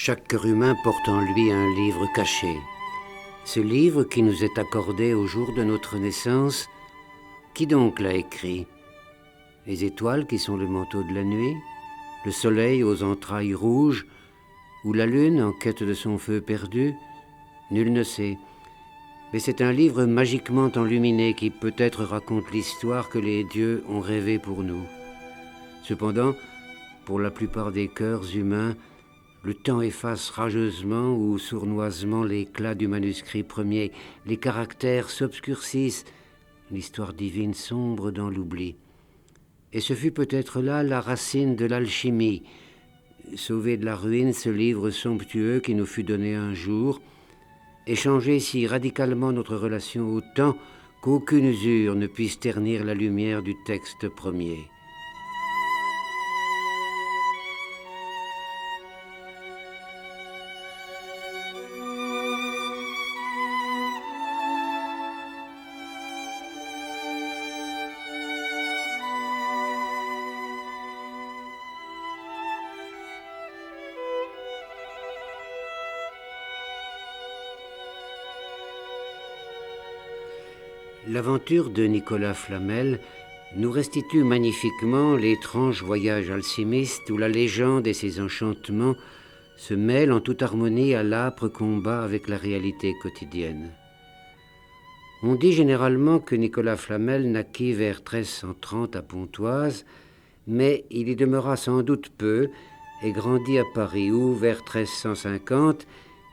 Chaque cœur humain porte en lui un livre caché. Ce livre qui nous est accordé au jour de notre naissance, qui donc l'a écrit? Les étoiles qui sont le manteau de la nuit, le soleil aux entrailles rouges, ou la lune en quête de son feu perdu? Nul ne sait. Mais c'est un livre magiquement enluminé qui peut-être raconte l'histoire que les dieux ont rêvée pour nous. Cependant, pour la plupart des cœurs humains, le temps efface rageusement ou sournoisement l'éclat du manuscrit premier. Les caractères s'obscurcissent, l'histoire divine sombre dans l'oubli. Et ce fut peut-être là la racine de l'alchimie. Sauvé de la ruine, ce livre somptueux qui nous fut donné un jour, et changer si radicalement notre relation au temps qu'aucune usure ne puisse ternir la lumière du texte premier. L'aventure de Nicolas Flamel nous restitue magnifiquement l'étrange voyage alchimiste où la légende et ses enchantements se mêlent en toute harmonie à l'âpre combat avec la réalité quotidienne. On dit généralement que Nicolas Flamel naquit vers 1330 à Pontoise, mais il y demeura sans doute peu et grandit à Paris où, vers 1350,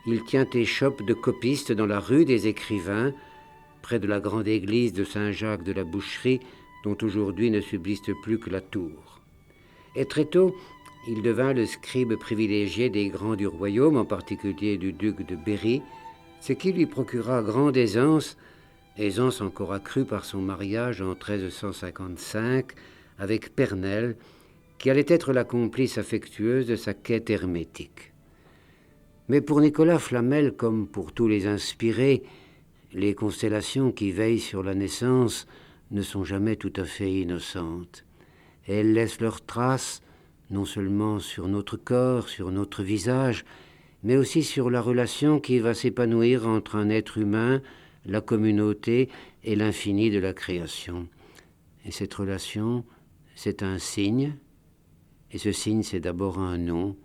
il tient échoppe de copiste dans la rue des Écrivains, près de la grande église de Saint-Jacques de la Boucherie, dont aujourd'hui ne subsiste plus que la tour. Et très tôt, il devint le scribe privilégié des grands du royaume, en particulier du duc de Berry, ce qui lui procura grande aisance encore accrue par son mariage en 1355 avec Pernelle, qui allait être la complice affectueuse de sa quête hermétique. Mais pour Nicolas Flamel, comme pour tous les inspirés, les constellations qui veillent sur la naissance ne sont jamais tout à fait innocentes. Elles laissent leurs traces, non seulement sur notre corps, sur notre visage, mais aussi sur la relation qui va s'épanouir entre un être humain, la communauté et l'infini de la création. Et cette relation, c'est un signe, et ce signe, c'est d'abord un nom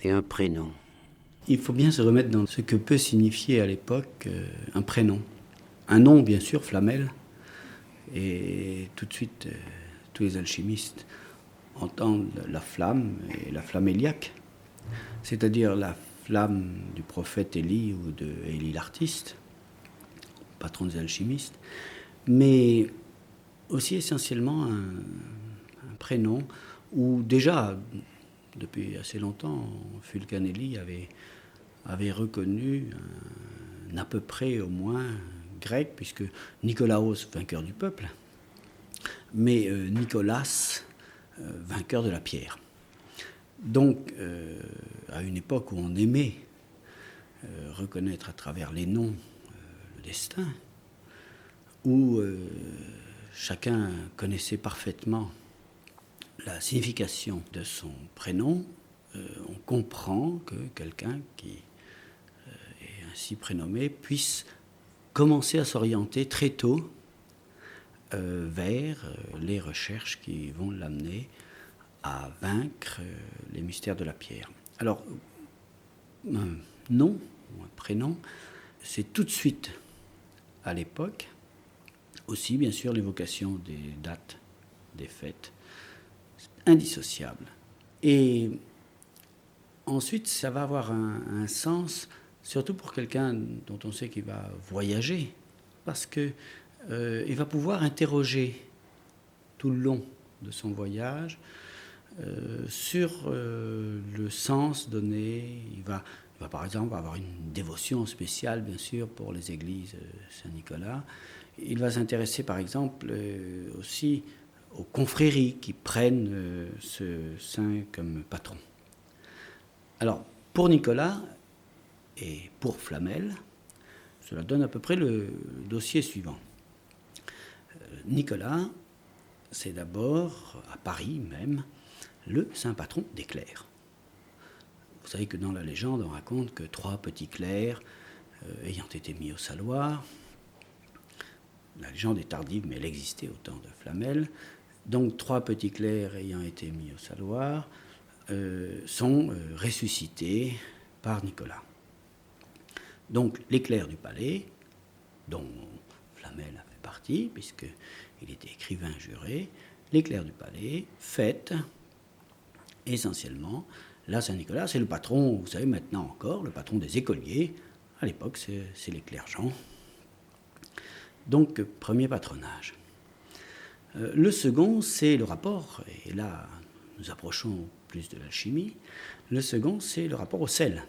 et un prénom. Il faut bien se remettre dans ce que peut signifier à l'époque un prénom. Un nom, bien sûr, Flamel. Et tout de suite, tous les alchimistes entendent la flamme et la flaméliaque, c'est-à-dire la flamme du prophète Élie ou de Élie l'artiste, patron des alchimistes, mais aussi essentiellement un prénom où déjà, depuis assez longtemps, Fulcanelli avait reconnu un à peu près au moins grec, puisque Nicolaos, vainqueur du peuple, mais Nicolas, vainqueur de la pierre. Donc, à une époque où on aimait reconnaître à travers les noms le destin, où chacun connaissait parfaitement la signification de son prénom, on comprend que quelqu'un qui est ainsi prénommé puisse commencer à s'orienter très tôt vers les recherches qui vont l'amener à vaincre les mystères de la pierre. Alors, un nom, ou un prénom, c'est tout de suite, à l'époque, aussi bien sûr l'évocation des dates, des fêtes, indissociable. Et ensuite, ça va avoir un sens, surtout pour quelqu'un dont on sait qu'il va voyager, parce que il va pouvoir interroger tout le long de son voyage sur le sens donné. Il va par exemple avoir une dévotion spéciale, bien sûr, pour les églises Saint-Nicolas. Il va s'intéresser, par exemple, aussi aux confréries qui prennent ce saint comme patron. Alors, pour Nicolas et pour Flamel, cela donne à peu près le dossier suivant. Nicolas, c'est d'abord, à Paris même, le saint patron des clercs. Vous savez que dans la légende, on raconte que 3 petits clercs ayant été mis au saloir, la légende est tardive, mais elle existait au temps de Flamel, donc 3 petits clercs ayant été mis au saloir sont ressuscités par Nicolas. Donc les clercs du palais, dont Flamel a fait partie, puisqu'il était écrivain juré, les clercs du palais fêtent essentiellement la Saint-Nicolas. C'est le patron, vous savez maintenant encore, le patron des écoliers. À l'époque, c'est les clercs-gens. Donc, premier patronage. Le second, c'est le rapport, et là, nous approchons plus de l'alchimie. Le second, c'est le rapport au sel.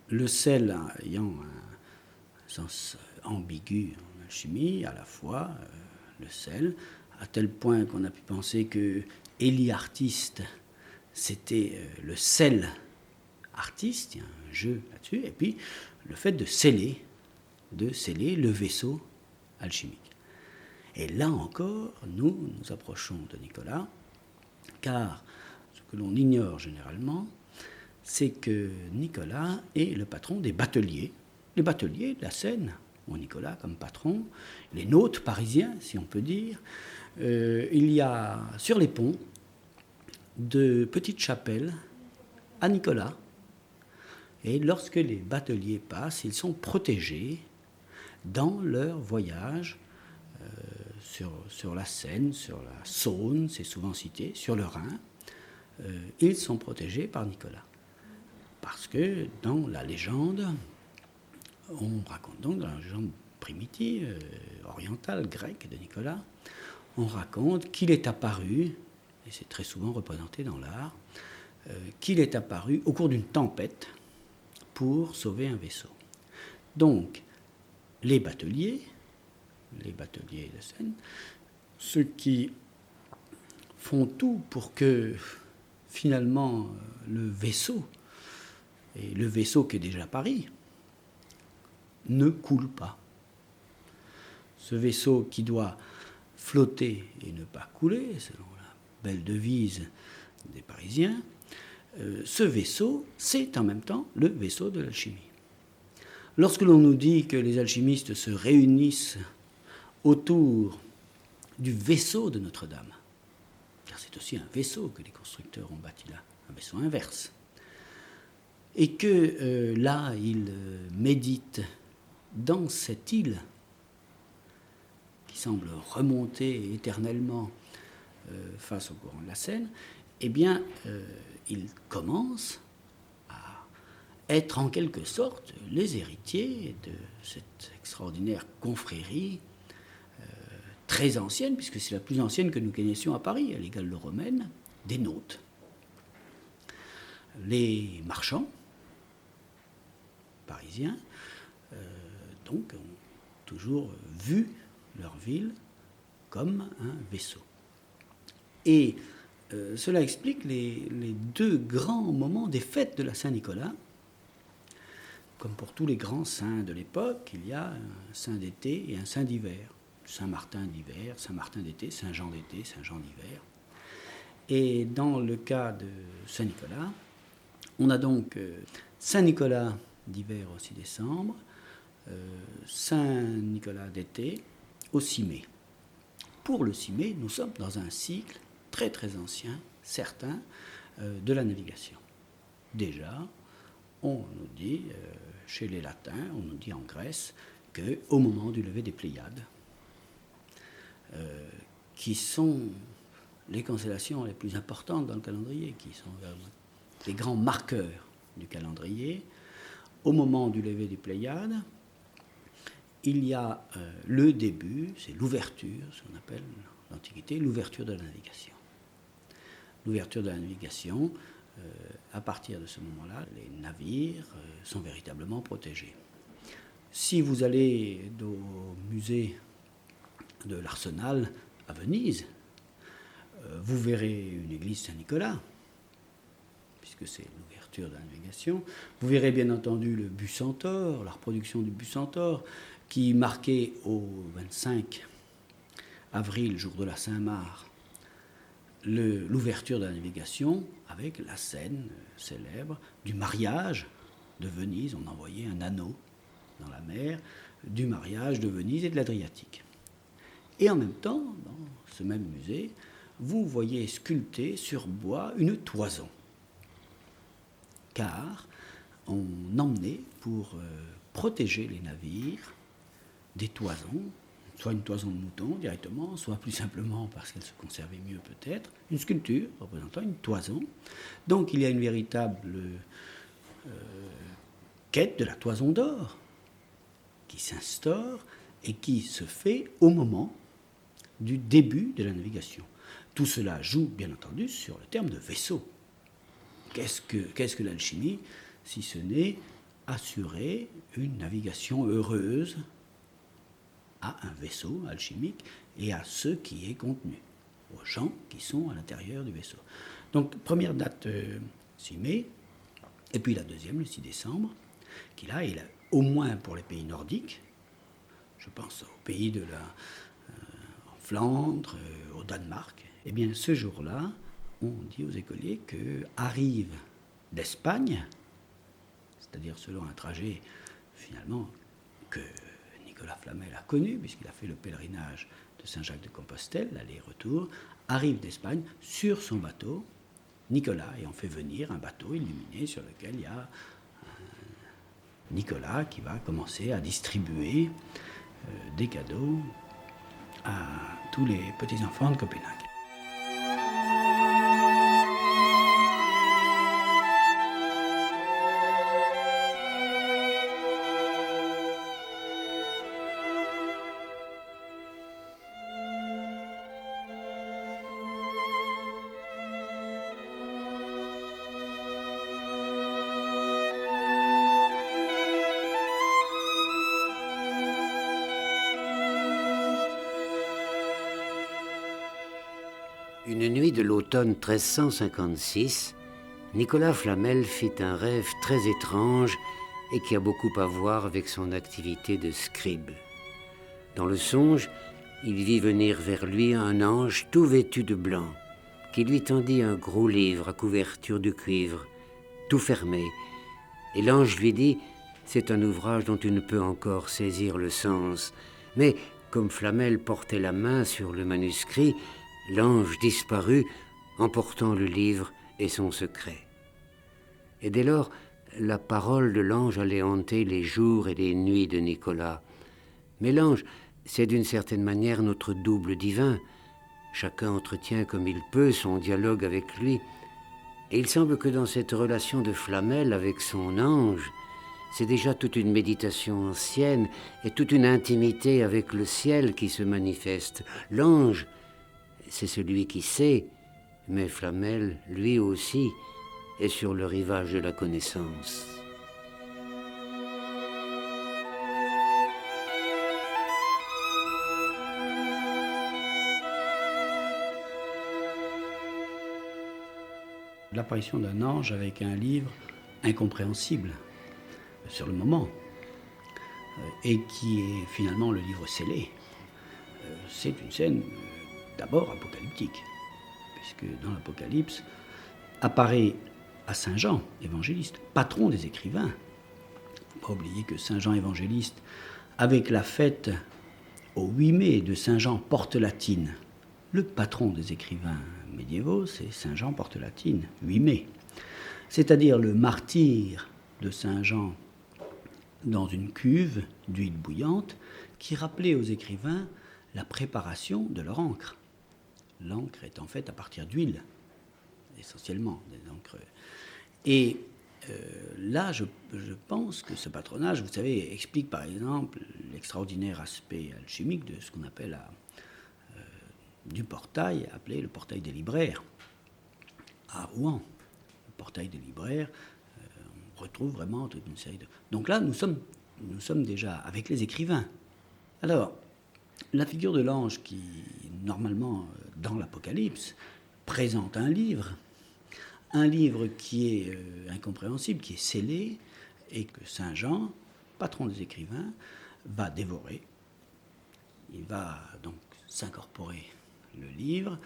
Le sel ayant un sens ambigu en alchimie, à la fois le sel, à tel point qu'on a pu penser que Élie Artiste, c'était le sel artiste, il y a un jeu là-dessus, et puis le fait de sceller le vaisseau alchimique. Et là encore, nous approchons de Nicolas, car ce que l'on ignore généralement, c'est que Nicolas est le patron des bateliers. Les bateliers de la Seine ont Nicolas comme patron, les nôtes parisiens, si on peut dire. Il y a sur les ponts de petites chapelles à Nicolas. Et lorsque les bateliers passent, ils sont protégés dans leur voyage sur la Seine, sur la Saône, c'est souvent cité, sur le Rhin. Ils sont protégés par Nicolas. Parce que dans la légende, on raconte donc, dans la légende primitive, orientale, grecque de Nicolas, on raconte qu'il est apparu, et c'est très souvent représenté dans l'art, qu'il est apparu au cours d'une tempête pour sauver un vaisseau. Donc, les bateliers de Seine, ceux qui font tout pour que finalement le vaisseau, et le vaisseau qui est déjà Paris, ne coule pas. Ce vaisseau qui doit flotter et ne pas couler, selon la belle devise des Parisiens, ce vaisseau, c'est en même temps le vaisseau de l'alchimie. Lorsque l'on nous dit que les alchimistes se réunissent autour du vaisseau de Notre-Dame, car c'est aussi un vaisseau que les constructeurs ont bâti là, un vaisseau inverse, et que là, ils méditent dans cette île qui semble remonter éternellement face au courant de la Seine, eh bien, ils commencent à être en quelque sorte les héritiers de cette extraordinaire confrérie très ancienne, puisque c'est la plus ancienne que nous connaissions à Paris, à les gallo-romaines, des Nautes. Les marchands parisiens, donc, ont toujours vu leur ville comme un vaisseau. Et cela explique les 2 grands moments des fêtes de la Saint-Nicolas. Comme pour tous les grands saints de l'époque, il y a un saint d'été et un saint d'hiver. Saint-Martin d'hiver, Saint-Martin d'été, Saint-Jean d'été, Saint-Jean d'hiver. Et dans le cas de Saint-Nicolas, on a donc Saint-Nicolas d'hiver au 6 décembre, Saint-Nicolas d'été au 6 mai. Pour le 6 mai, nous sommes dans un cycle très très ancien, certain, de la navigation. Déjà, on nous dit, chez les Latins, on nous dit en Grèce, qu'au moment du lever des Pléiades, qui sont les constellations les plus importantes dans le calendrier, qui sont les grands marqueurs du calendrier, au moment du lever des Pléiades, il y a le début, c'est l'ouverture, ce qu'on appelle dans l'Antiquité l'ouverture de la navigation. L'ouverture de la navigation, à partir de ce moment-là, les navires sont véritablement protégés. Si vous allez au musée de l'Arsenal à Venise, vous verrez une église Saint-Nicolas, puisque c'est l'ouverture de la navigation. Vous verrez bien entendu le bus Centaure, la reproduction du bus Centaure, qui marquait au 25 avril, jour de la Saint-Marc, l'ouverture de la navigation avec la scène célèbre du mariage de Venise. On envoyait un anneau dans la mer du mariage de Venise et de l'Adriatique. Et en même temps, dans ce même musée, vous voyez sculpter sur bois une toison. Car on emmenait pour protéger les navires des toisons, soit une toison de mouton directement, soit plus simplement parce qu'elle se conservait mieux peut-être, une sculpture représentant une toison. Donc il y a une véritable quête de la toison d'or qui s'instaure et qui se fait au moment du début de la navigation. Tout cela joue bien entendu sur le terme de vaisseau. Qu'est-ce que l'alchimie si ce n'est assurer une navigation heureuse à un vaisseau alchimique et à ce qui est contenu, aux gens qui sont à l'intérieur du vaisseau. Donc, première date, 6 mai, et puis la deuxième, le 6 décembre, qui là est au moins pour les pays nordiques, je pense aux pays en Flandre, au Danemark, et bien ce jour-là, on dit aux écoliers qu'arrive d'Espagne, c'est-à-dire selon un trajet finalement que Nicolas Flamel a connu, puisqu'il a fait le pèlerinage de Saint-Jacques-de-Compostelle, l'aller-retour, arrive d'Espagne sur son bateau, Nicolas, et on fait venir un bateau illuminé sur lequel il y a Nicolas qui va commencer à distribuer des cadeaux à tous les petits-enfants de Copenhague. Une nuit de l'automne 1356, Nicolas Flamel fit un rêve très étrange et qui a beaucoup à voir avec son activité de scribe. Dans le songe, il vit venir vers lui un ange tout vêtu de blanc, qui lui tendit un gros livre à couverture de cuivre, tout fermé, et l'ange lui dit « C'est un ouvrage dont tu ne peux encore saisir le sens, mais comme Flamel portait la main sur le manuscrit, l'ange disparut, emportant le livre et son secret. » Et dès lors, la parole de l'ange allait hanter les jours et les nuits de Nicolas. Mais l'ange, c'est d'une certaine manière notre double divin. Chacun entretient comme il peut son dialogue avec lui. Et il semble que dans cette relation de Flamel avec son ange, c'est déjà toute une méditation ancienne et toute une intimité avec le ciel qui se manifeste. L'ange, c'est celui qui sait, mais Flamel, lui aussi, est sur le rivage de la connaissance. L'apparition d'un ange avec un livre incompréhensible sur le moment et qui est finalement le livre scellé, c'est une scène d'abord apocalyptique, puisque dans l'Apocalypse apparaît à Saint Jean, évangéliste, patron des écrivains. Il ne faut pas oublier que Saint Jean évangéliste, avec la fête au 8 mai de Saint Jean Porte-Latine, le patron des écrivains médiévaux, c'est Saint Jean Porte-Latine, 8 mai. C'est-à-dire le martyre de Saint Jean dans une cuve d'huile bouillante qui rappelait aux écrivains la préparation de leur encre. L'encre est en fait à partir d'huile, essentiellement. Et là, je pense que ce patronage, vous savez, explique par exemple l'extraordinaire aspect alchimique de ce qu'on appelle du portail, appelé le portail des libraires, à Rouen. Le portail des libraires, on retrouve vraiment toute une série de... Donc là, nous sommes déjà avec les écrivains. Alors, la figure de l'ange qui, normalement, dans l'Apocalypse, présente un livre qui est incompréhensible, qui est scellé, et que Saint Jean, patron des écrivains, va dévorer. Il va donc s'incorporer le livre,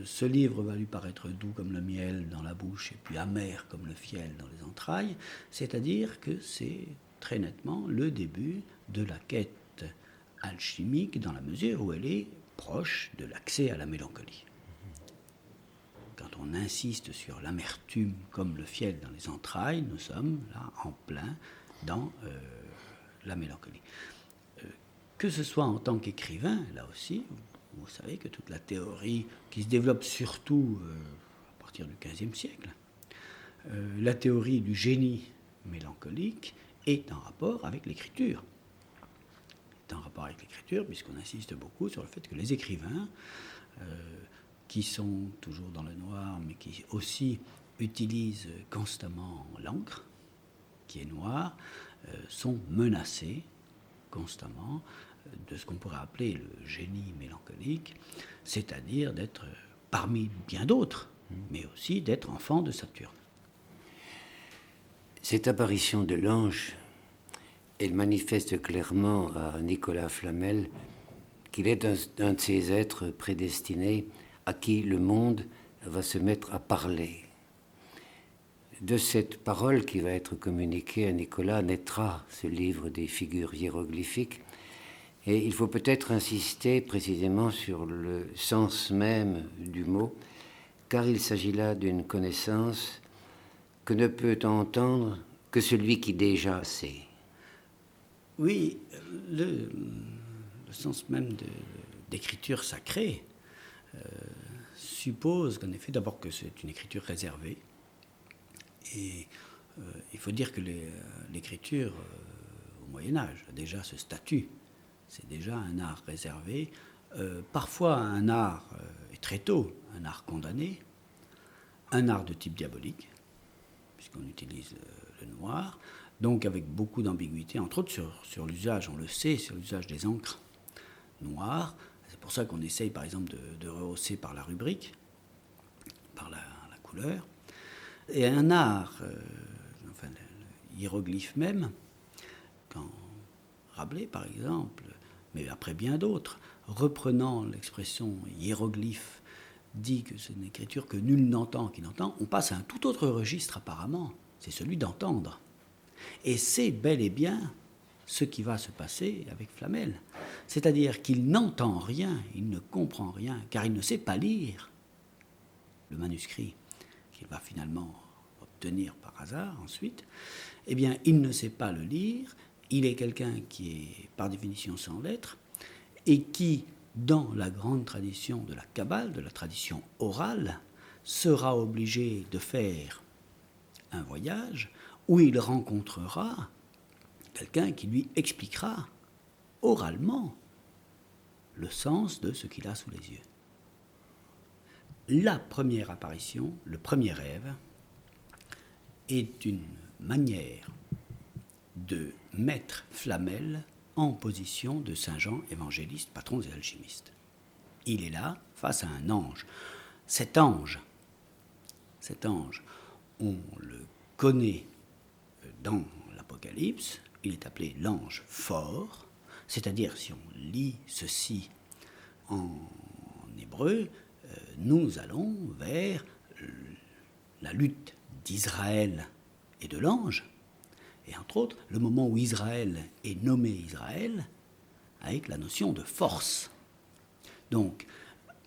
Ce livre va lui paraître doux comme le miel dans la bouche et puis amer comme le fiel dans les entrailles, c'est-à-dire que c'est très nettement le début de la quête alchimique dans la mesure où elle est proche de l'accès à la mélancolie. Quand on insiste sur l'amertume comme le fiel dans les entrailles, nous sommes là en plein dans la mélancolie. Que ce soit en tant qu'écrivain, là aussi, vous savez que toute la théorie qui se développe surtout à partir du XVe siècle, la théorie du génie mélancolique est en rapport avec l'écriture. Est en rapport avec l'écriture puisqu'on insiste beaucoup sur le fait que les écrivains, qui sont toujours dans le noir, mais qui aussi utilisent constamment l'encre, qui est noire, sont menacés constamment de ce qu'on pourrait appeler le génie mélancolique, c'est-à-dire d'être parmi bien d'autres, mais aussi d'être enfant de Saturne. Cette apparition de l'ange, elle manifeste clairement à Nicolas Flamel qu'il est un de ces êtres prédestinés à qui le monde va se mettre à parler. De cette parole qui va être communiquée à Nicolas naîtra ce livre des figures hiéroglyphiques. Et il faut peut-être insister précisément sur le sens même du mot, car il s'agit là d'une connaissance que ne peut entendre que celui qui déjà sait. Oui, le sens même d'écriture sacrée suppose qu'en effet, d'abord que c'est une écriture réservée. Et il faut dire que l'écriture au Moyen-Âge a déjà ce statut. C'est déjà un art réservé, parfois un art, et très tôt, un art condamné, un art de type diabolique, puisqu'on utilise le noir, donc avec beaucoup d'ambiguïté, entre autres sur l'usage, on le sait, sur l'usage des encres noires. C'est pour ça qu'on essaye par exemple de rehausser par la rubrique, par la couleur. Et un art, enfin le hiéroglyphe même, quand Rabelais par exemple, mais après bien d'autres, reprenant l'expression hiéroglyphe, dit que c'est une écriture que nul n'entend, qui n'entend, on passe à un tout autre registre apparemment, c'est celui d'entendre. Et c'est bel et bien ce qui va se passer avec Flamel. C'est-à-dire qu'il n'entend rien, il ne comprend rien, car il ne sait pas lire le manuscrit qu'il va finalement obtenir par hasard ensuite. Eh bien, il ne sait pas le lire, il est quelqu'un qui est par définition sans lettres, et qui, dans la grande tradition de la Kabbale, de la tradition orale, sera obligé de faire un voyage où il rencontrera quelqu'un qui lui expliquera oralement le sens de ce qu'il a sous les yeux. La première apparition, le premier rêve, est une manière de mettre Flamel en position de Saint Jean évangéliste, patron des alchimistes. Il est là, face à un ange. Cet ange, on le connaît dans l'Apocalypse, il est appelé l'ange fort, c'est-à-dire, si on lit ceci en hébreu, nous allons vers la lutte d'Israël et de l'ange, et entre autres, le moment où Israël est nommé Israël, avec la notion de force. Donc,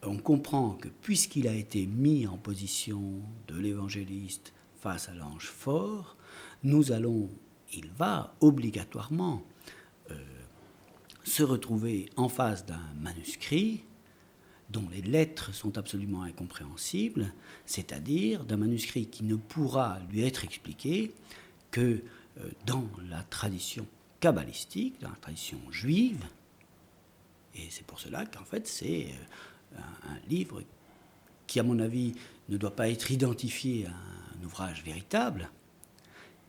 on comprend que puisqu'il a été mis en position de l'évangéliste face à l'ange fort, il va obligatoirement se retrouver en face d'un manuscrit dont les lettres sont absolument incompréhensibles, c'est-à-dire d'un manuscrit qui ne pourra lui être expliqué que dans la tradition kabbalistique, dans la tradition juive, et c'est pour cela qu'en fait c'est un livre qui, à mon avis, ne doit pas être identifié à un ouvrage véritable,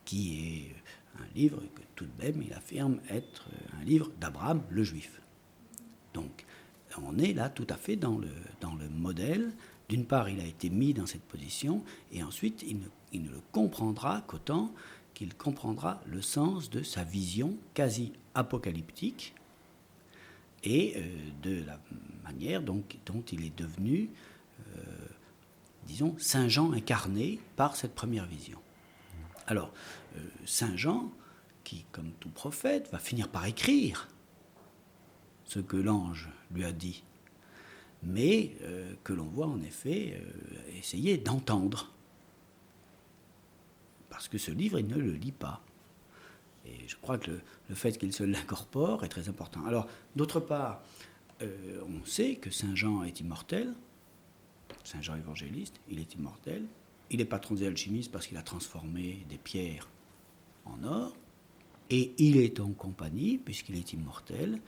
qui est un livre que tout de même il affirme être un livre d'Abraham le Juif. Donc on est là tout à fait dans le modèle. D'une part, il a été mis dans cette position, et ensuite il ne le comprendra qu'autant qu'il comprendra le sens de sa vision quasi apocalyptique et de la manière dont il est devenu disons, Saint Jean incarné par cette première vision. Alors, Saint Jean, qui, comme tout prophète, va finir par écrire ce que l'ange lui a dit, mais que l'on voit en effet essayer d'entendre. Parce que ce livre, il ne le lit pas. Et je crois que le fait qu'il se l'incorpore est très important. Alors, d'autre part, on sait que Saint Jean est immortel, Saint Jean évangéliste, il est immortel. Il est patron des alchimistes parce qu'il a transformé des pierres en or. Et il est en compagnie, puisqu'il est immortel,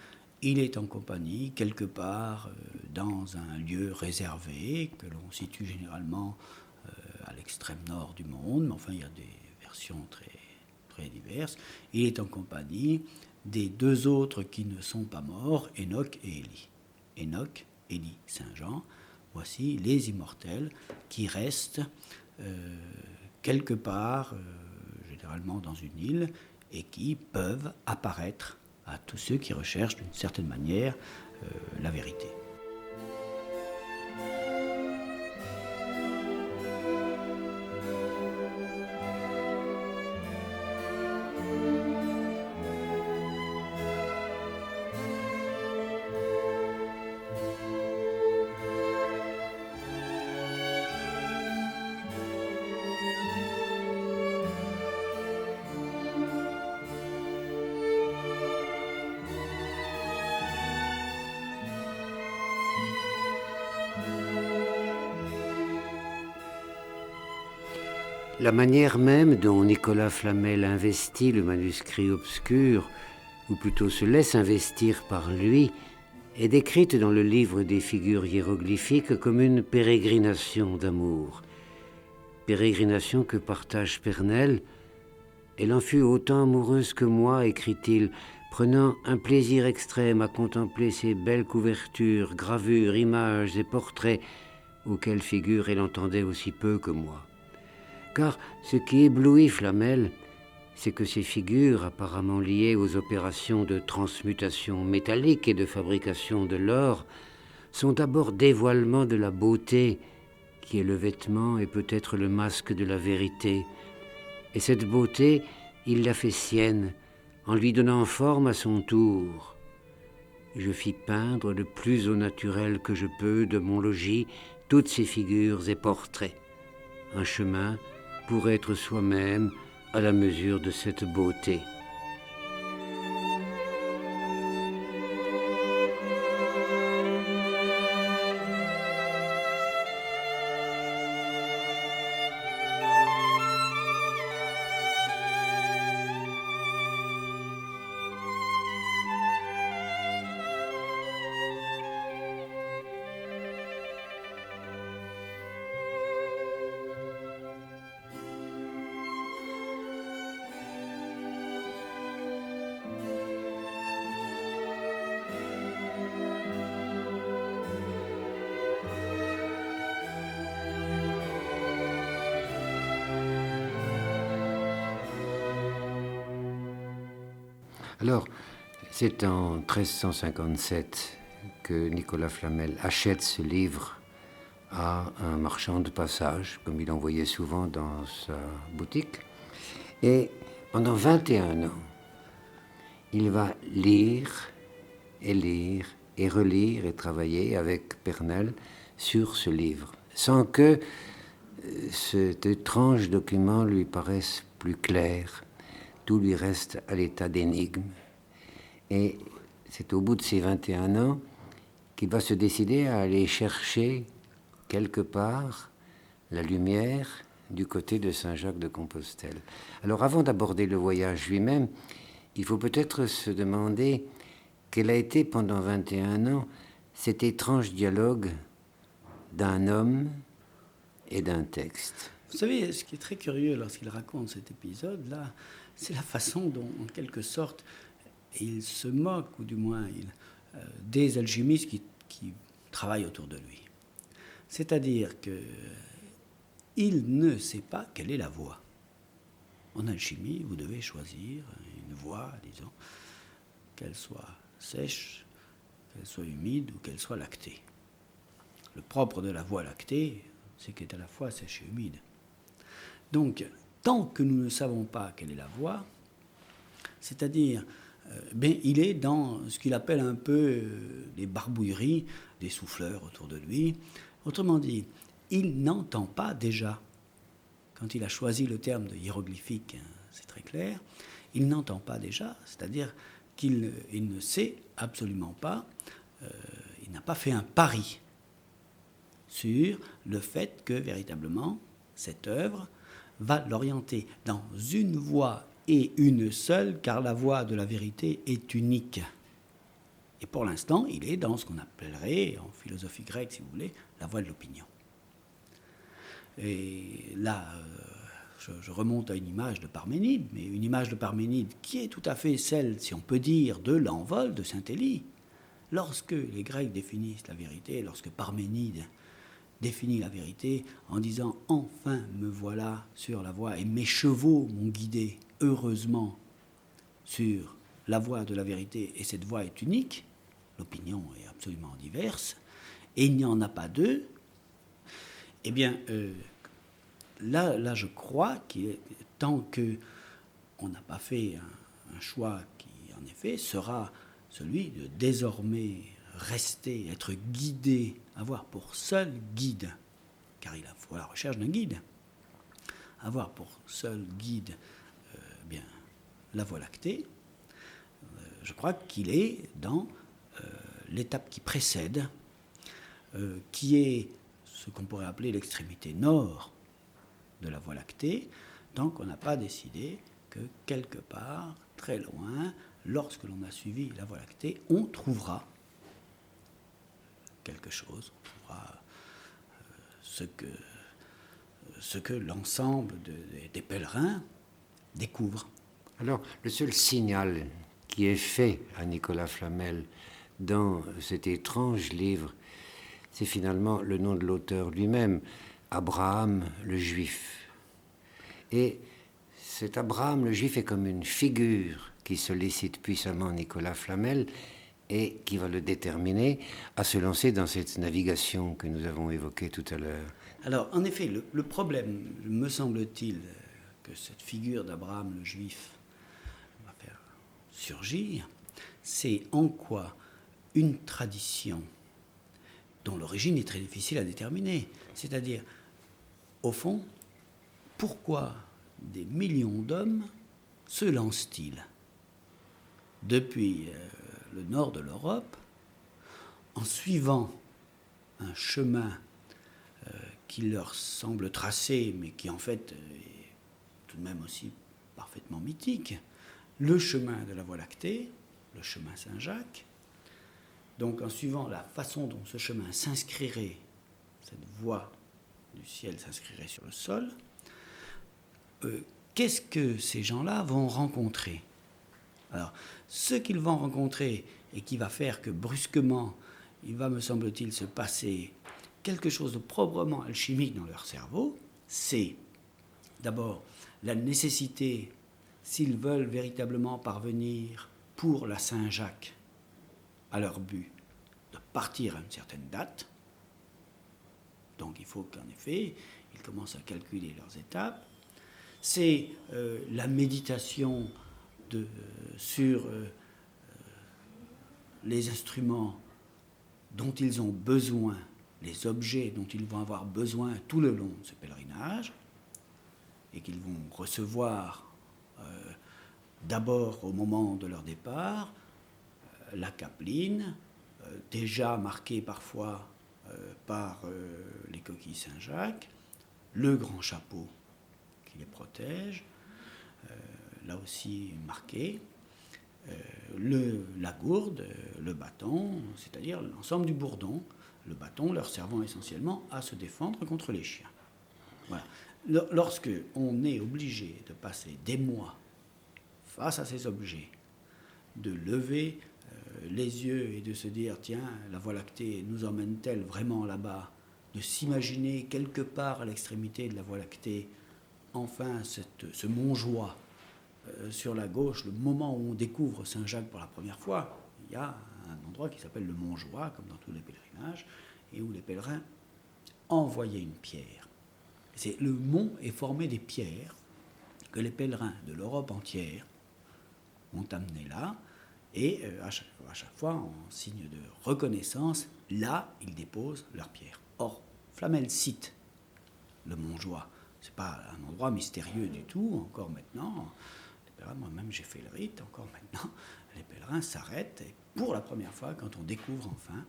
il est en compagnie quelque part dans un lieu réservé que l'on situe généralement à l'extrême nord du monde, mais enfin il y a des versions très, très diverses. Il est en compagnie des deux autres qui ne sont pas morts, Enoch et Élie. Enoch, Élie, Saint Jean, voici les immortels qui restent quelque part, généralement dans une île, et qui peuvent apparaître à tous ceux qui recherchent d'une certaine manière la vérité. La manière même dont Nicolas Flamel investit le manuscrit obscur, ou plutôt se laisse investir par lui, est décrite dans le livre des figures hiéroglyphiques comme une pérégrination d'amour. Pérégrination que partage Pernelle. Elle en fut autant amoureuse que moi, écrit-il, prenant un plaisir extrême à contempler ces belles couvertures, gravures, images et portraits auxquels figure elle entendait aussi peu que moi. Car ce qui éblouit Flamel, c'est que ces figures, apparemment liées aux opérations de transmutation métallique et de fabrication de l'or, sont d'abord dévoilement de la beauté, qui est le vêtement et peut-être le masque de la vérité. Et cette beauté, il la fait sienne, en lui donnant forme à son tour. Je fis peindre le plus au naturel que je peux de mon logis toutes ces figures et portraits. Un chemin pour être soi-même à la mesure de cette beauté. Alors, c'est en 1357 que Nicolas Flamel achète ce livre à un marchand de passage, comme il en voyait souvent dans sa boutique. Et pendant 21 ans, il va lire et relire et travailler avec Pernelle sur ce livre, sans que cet étrange document lui paraisse plus clair. Tout lui reste à l'état d'énigme. Et c'est au bout de ces 21 ans qu'il va se décider à aller chercher quelque part la lumière du côté de Saint-Jacques de Compostelle. Alors avant d'aborder le voyage lui-même, il faut peut-être se demander quel a été pendant 21 ans cet étrange dialogue d'un homme et d'un texte. Vous savez, ce qui est très curieux lorsqu'il raconte cet épisode-là, c'est la façon dont, en quelque sorte, il se moque, ou du moins des alchimistes qui travaillent autour de lui. C'est-à-dire qu'il ne sait pas quelle est la voie. En alchimie, vous devez choisir une voie, disons, qu'elle soit sèche, qu'elle soit humide ou qu'elle soit lactée. Le propre de la voie lactée, c'est qu'elle est à la fois sèche et humide. Donc, tant que nous ne savons pas quelle est la voie, c'est-à-dire, il est dans ce qu'il appelle un peu les barbouilleries des souffleurs autour de lui. Autrement dit, il n'entend pas déjà. Quand il a choisi le terme de hiéroglyphique, c'est très clair, il n'entend pas déjà, c'est-à-dire qu'il ne sait absolument pas, il n'a pas fait un pari sur le fait que véritablement cette œuvre va l'orienter dans une voie et une seule, car la voie de la vérité est unique. Et pour l'instant, il est dans ce qu'on appellerait, en philosophie grecque si vous voulez, la voie de l'opinion. Et là, je remonte à une image de Parménide, mais une image de Parménide qui est tout à fait celle, si on peut dire, de l'envol de Saint-Élie. Lorsque les Grecs définissent la vérité, lorsque Parménide définit la vérité en disant « Enfin me voilà sur la voie et mes chevaux m'ont guidé heureusement sur la voie de la vérité et cette voie est unique », l'opinion est absolument diverse, et il n'y en a pas deux, eh bien, là, je crois qu'il est tant qu'on n'a pas fait un choix qui, en effet, sera celui de désormais rester, être guidé, avoir pour seul guide, car il faut la recherche d'un guide, avoir pour seul guide la Voie lactée, je crois qu'il est dans l'étape qui précède, qui est ce qu'on pourrait appeler l'extrémité nord de la Voie lactée, tant qu'on n'a pas décidé que quelque part, très loin, lorsque l'on a suivi la Voie lactée, on trouvera quelque chose, on trouvera ce que l'ensemble des pèlerins découvrent. Alors, le seul signal qui est fait à Nicolas Flamel dans cet étrange livre, c'est finalement le nom de l'auteur lui-même, Abraham le Juif. Et cet Abraham le Juif est comme une figure qui sollicite puissamment Nicolas Flamel et qui va le déterminer à se lancer dans cette navigation que nous avons évoquée tout à l'heure. Alors, en effet, le problème, me semble-t-il, que cette figure d'Abraham le Juif va faire surgir, c'est en quoi une tradition dont l'origine est très difficile à déterminer, c'est-à-dire, au fond, pourquoi des millions d'hommes se lancent-ils depuis le nord de l'Europe en suivant un chemin qui leur semble tracé, mais qui en fait est tout de même aussi parfaitement mythique, le chemin de la Voie lactée, le chemin Saint-Jacques. Donc en suivant la façon dont ce chemin s'inscrirait, cette voie du ciel s'inscrirait sur le sol, qu'est-ce que ces gens-là vont rencontrer ? Alors, ce qu'ils vont rencontrer et qui va faire que brusquement, il va, me semble-t-il, se passer quelque chose de proprement alchimique dans leur cerveau, c'est d'abord la nécessité, s'ils veulent véritablement parvenir pour la Saint-Jacques à leur but, de partir à une certaine date. Donc il faut qu'en effet, ils commencent à calculer leurs étapes. C'est la méditation sur les instruments dont ils ont besoin, les objets dont ils vont avoir besoin tout le long de ce pèlerinage, et qu'ils vont recevoir d'abord au moment de leur départ, la capeline, déjà marquée parfois par les coquilles Saint-Jacques, le grand chapeau qui les protège, là aussi marqué, la gourde, le bâton, c'est-à-dire l'ensemble du bourdon, le bâton leur servant essentiellement à se défendre contre les chiens. Voilà. Lorsque on est obligé de passer des mois face à ces objets, de lever les yeux et de se dire tiens, la Voie lactée nous emmène-t-elle vraiment là-bas, de s'imaginer quelque part à l'extrémité de la Voie lactée, enfin ce Montjoie sur la gauche, le moment où on découvre Saint-Jacques pour la première fois, il y a un endroit qui s'appelle le Montjoie, comme dans tous les pèlerinages, et où les pèlerins envoyer une pierre. Le mont est formé des pierres que les pèlerins de l'Europe entière ont amenées là, et à chaque fois, en signe de reconnaissance, là, ils déposent leurs pierres. Or, Flamel cite le Montjoie. Ce n'est pas un endroit mystérieux du tout, encore maintenant. Les pèlerins, moi-même, j'ai fait le rite, encore maintenant, les pèlerins s'arrêtent, et pour la première fois, quand on découvre enfin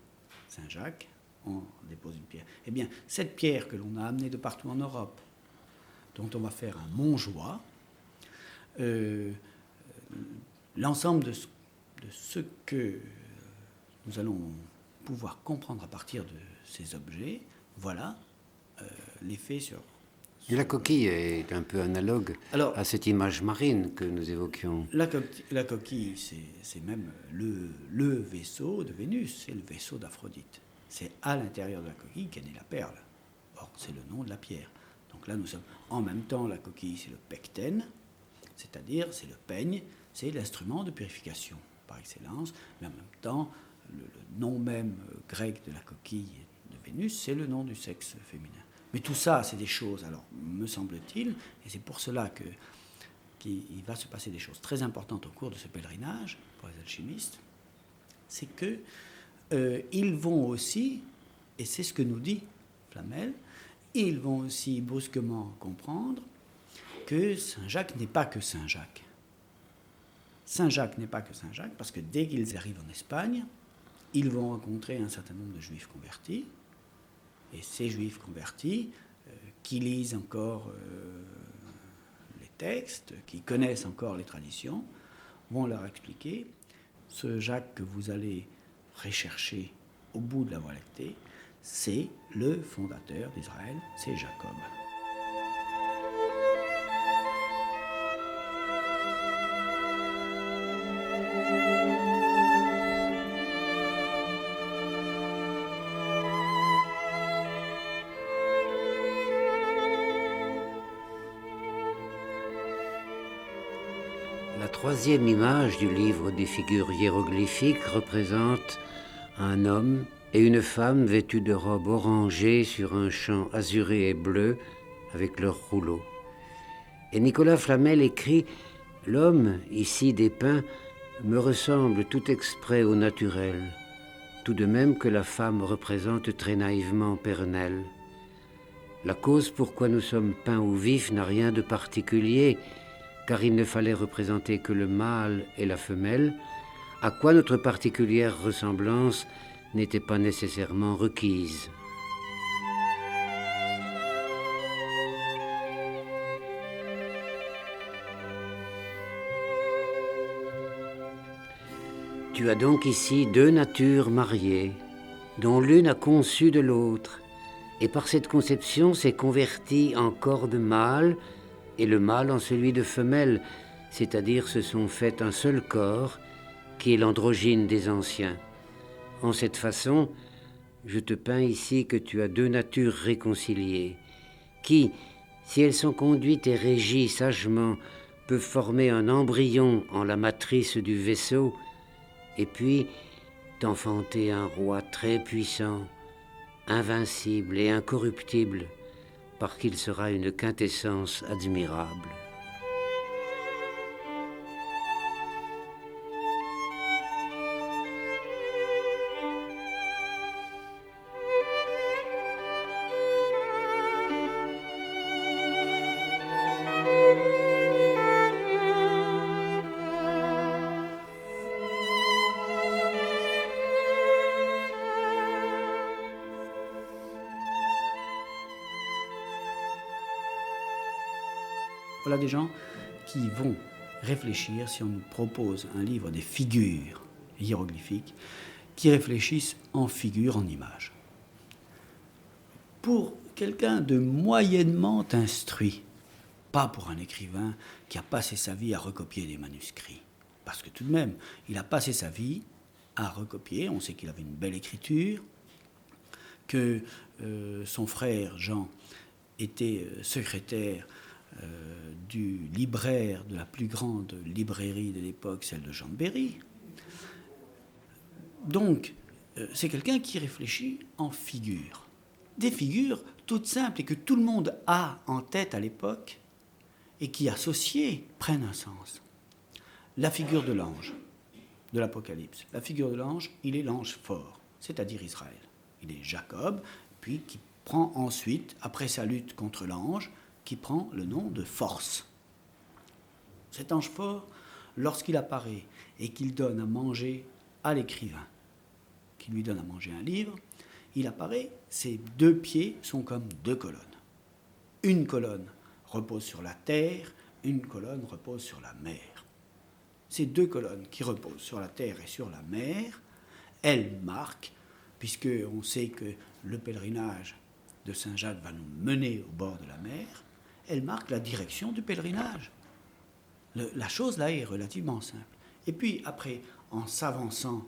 Saint-Jacques, on dépose une pierre. Eh bien, cette pierre que l'on a amenée de partout en Europe, dont on va faire un Montjoie, l'ensemble de ce que nous allons pouvoir comprendre à partir de ces objets, voilà l'effet sur... Et la coquille est un peu analogue à cette image marine que nous évoquions. La coquille, c'est même le vaisseau de Vénus, c'est le vaisseau d'Aphrodite. C'est à l'intérieur de la coquille qu'est née la perle. Or, c'est le nom de la pierre. Donc là, nous sommes en même temps, la coquille, c'est le pecten, c'est-à-dire c'est le peigne, c'est l'instrument de purification par excellence, mais en même temps, le nom même grec de la coquille de Vénus, c'est le nom du sexe féminin. Mais tout ça, c'est des choses, alors, me semble-t-il, et c'est pour cela qu'il va se passer des choses très importantes au cours de ce pèlerinage, pour les alchimistes, c'est que ils vont aussi, et c'est ce que nous dit Flamel, ils vont aussi brusquement comprendre que Saint-Jacques n'est pas que Saint-Jacques. Saint-Jacques n'est pas que Saint-Jacques, parce que dès qu'ils arrivent en Espagne, ils vont rencontrer un certain nombre de juifs convertis, et ces juifs convertis, qui lisent encore les textes, qui connaissent encore les traditions, vont leur expliquer, ce Jacques que vous allez rechercher au bout de la Voie lactée, c'est le fondateur d'Israël, c'est Jacob. La troisième image du livre des figures hiéroglyphiques représente un homme et une femme vêtus de robes orangées sur un champ azuré et bleu avec leurs rouleaux. Et Nicolas Flamel écrit « L'homme, ici dépeint, me ressemble tout exprès au naturel, tout de même que la femme représente très naïvement Pernelle. La cause pourquoi nous sommes peints au vif n'a rien de particulier, car il ne fallait représenter que le mâle et la femelle, à quoi notre particulière ressemblance n'était pas nécessairement requise. » Tu as donc ici deux natures mariées, dont l'une a conçu de l'autre, et par cette conception s'est convertie en corps de mâle, et le mâle en celui de femelle, c'est-à-dire se sont fait un seul corps, qui est l'androgyne des anciens. En cette façon, je te peins ici que tu as deux natures réconciliées, qui, si elles sont conduites et régies sagement, peuvent former un embryon en la matrice du vaisseau, et puis t'enfanter un roi très puissant, invincible et incorruptible, parce qu'il sera une quintessence admirable. Voilà des gens qui vont réfléchir, si on nous propose un livre des figures hiéroglyphiques, qui réfléchissent en figures, en images. Pour quelqu'un de moyennement instruit, pas pour un écrivain qui a passé sa vie à recopier des manuscrits, parce que tout de même, il a passé sa vie à recopier, on sait qu'il avait une belle écriture, que son frère Jean était secrétaire du libraire de la plus grande librairie de l'époque, celle de Jean de Berry. Donc, c'est quelqu'un qui réfléchit en figures. des figures toutes simples et que tout le monde a en tête à l'époque et qui, associées, prennent un sens. La figure de l'ange de l'Apocalypse. La figure de l'ange, il est l'ange fort, c'est-à-dire Israël. Il est Jacob, puis qui prend ensuite, après sa lutte contre l'ange, qui prend le nom de force. Cet ange fort, lorsqu'il apparaît et qu'il donne à manger à l'écrivain, qui lui donne à manger un livre, il apparaît, ses deux pieds sont comme deux colonnes. Une colonne repose sur la terre, une colonne repose sur la mer. Ces deux colonnes qui reposent sur la terre et sur la mer, elles marquent, puisqu'on sait que le pèlerinage de Saint-Jacques va nous mener au bord de la mer, elles marquent la direction du pèlerinage. La chose là est relativement simple. Et puis après, en s'avançant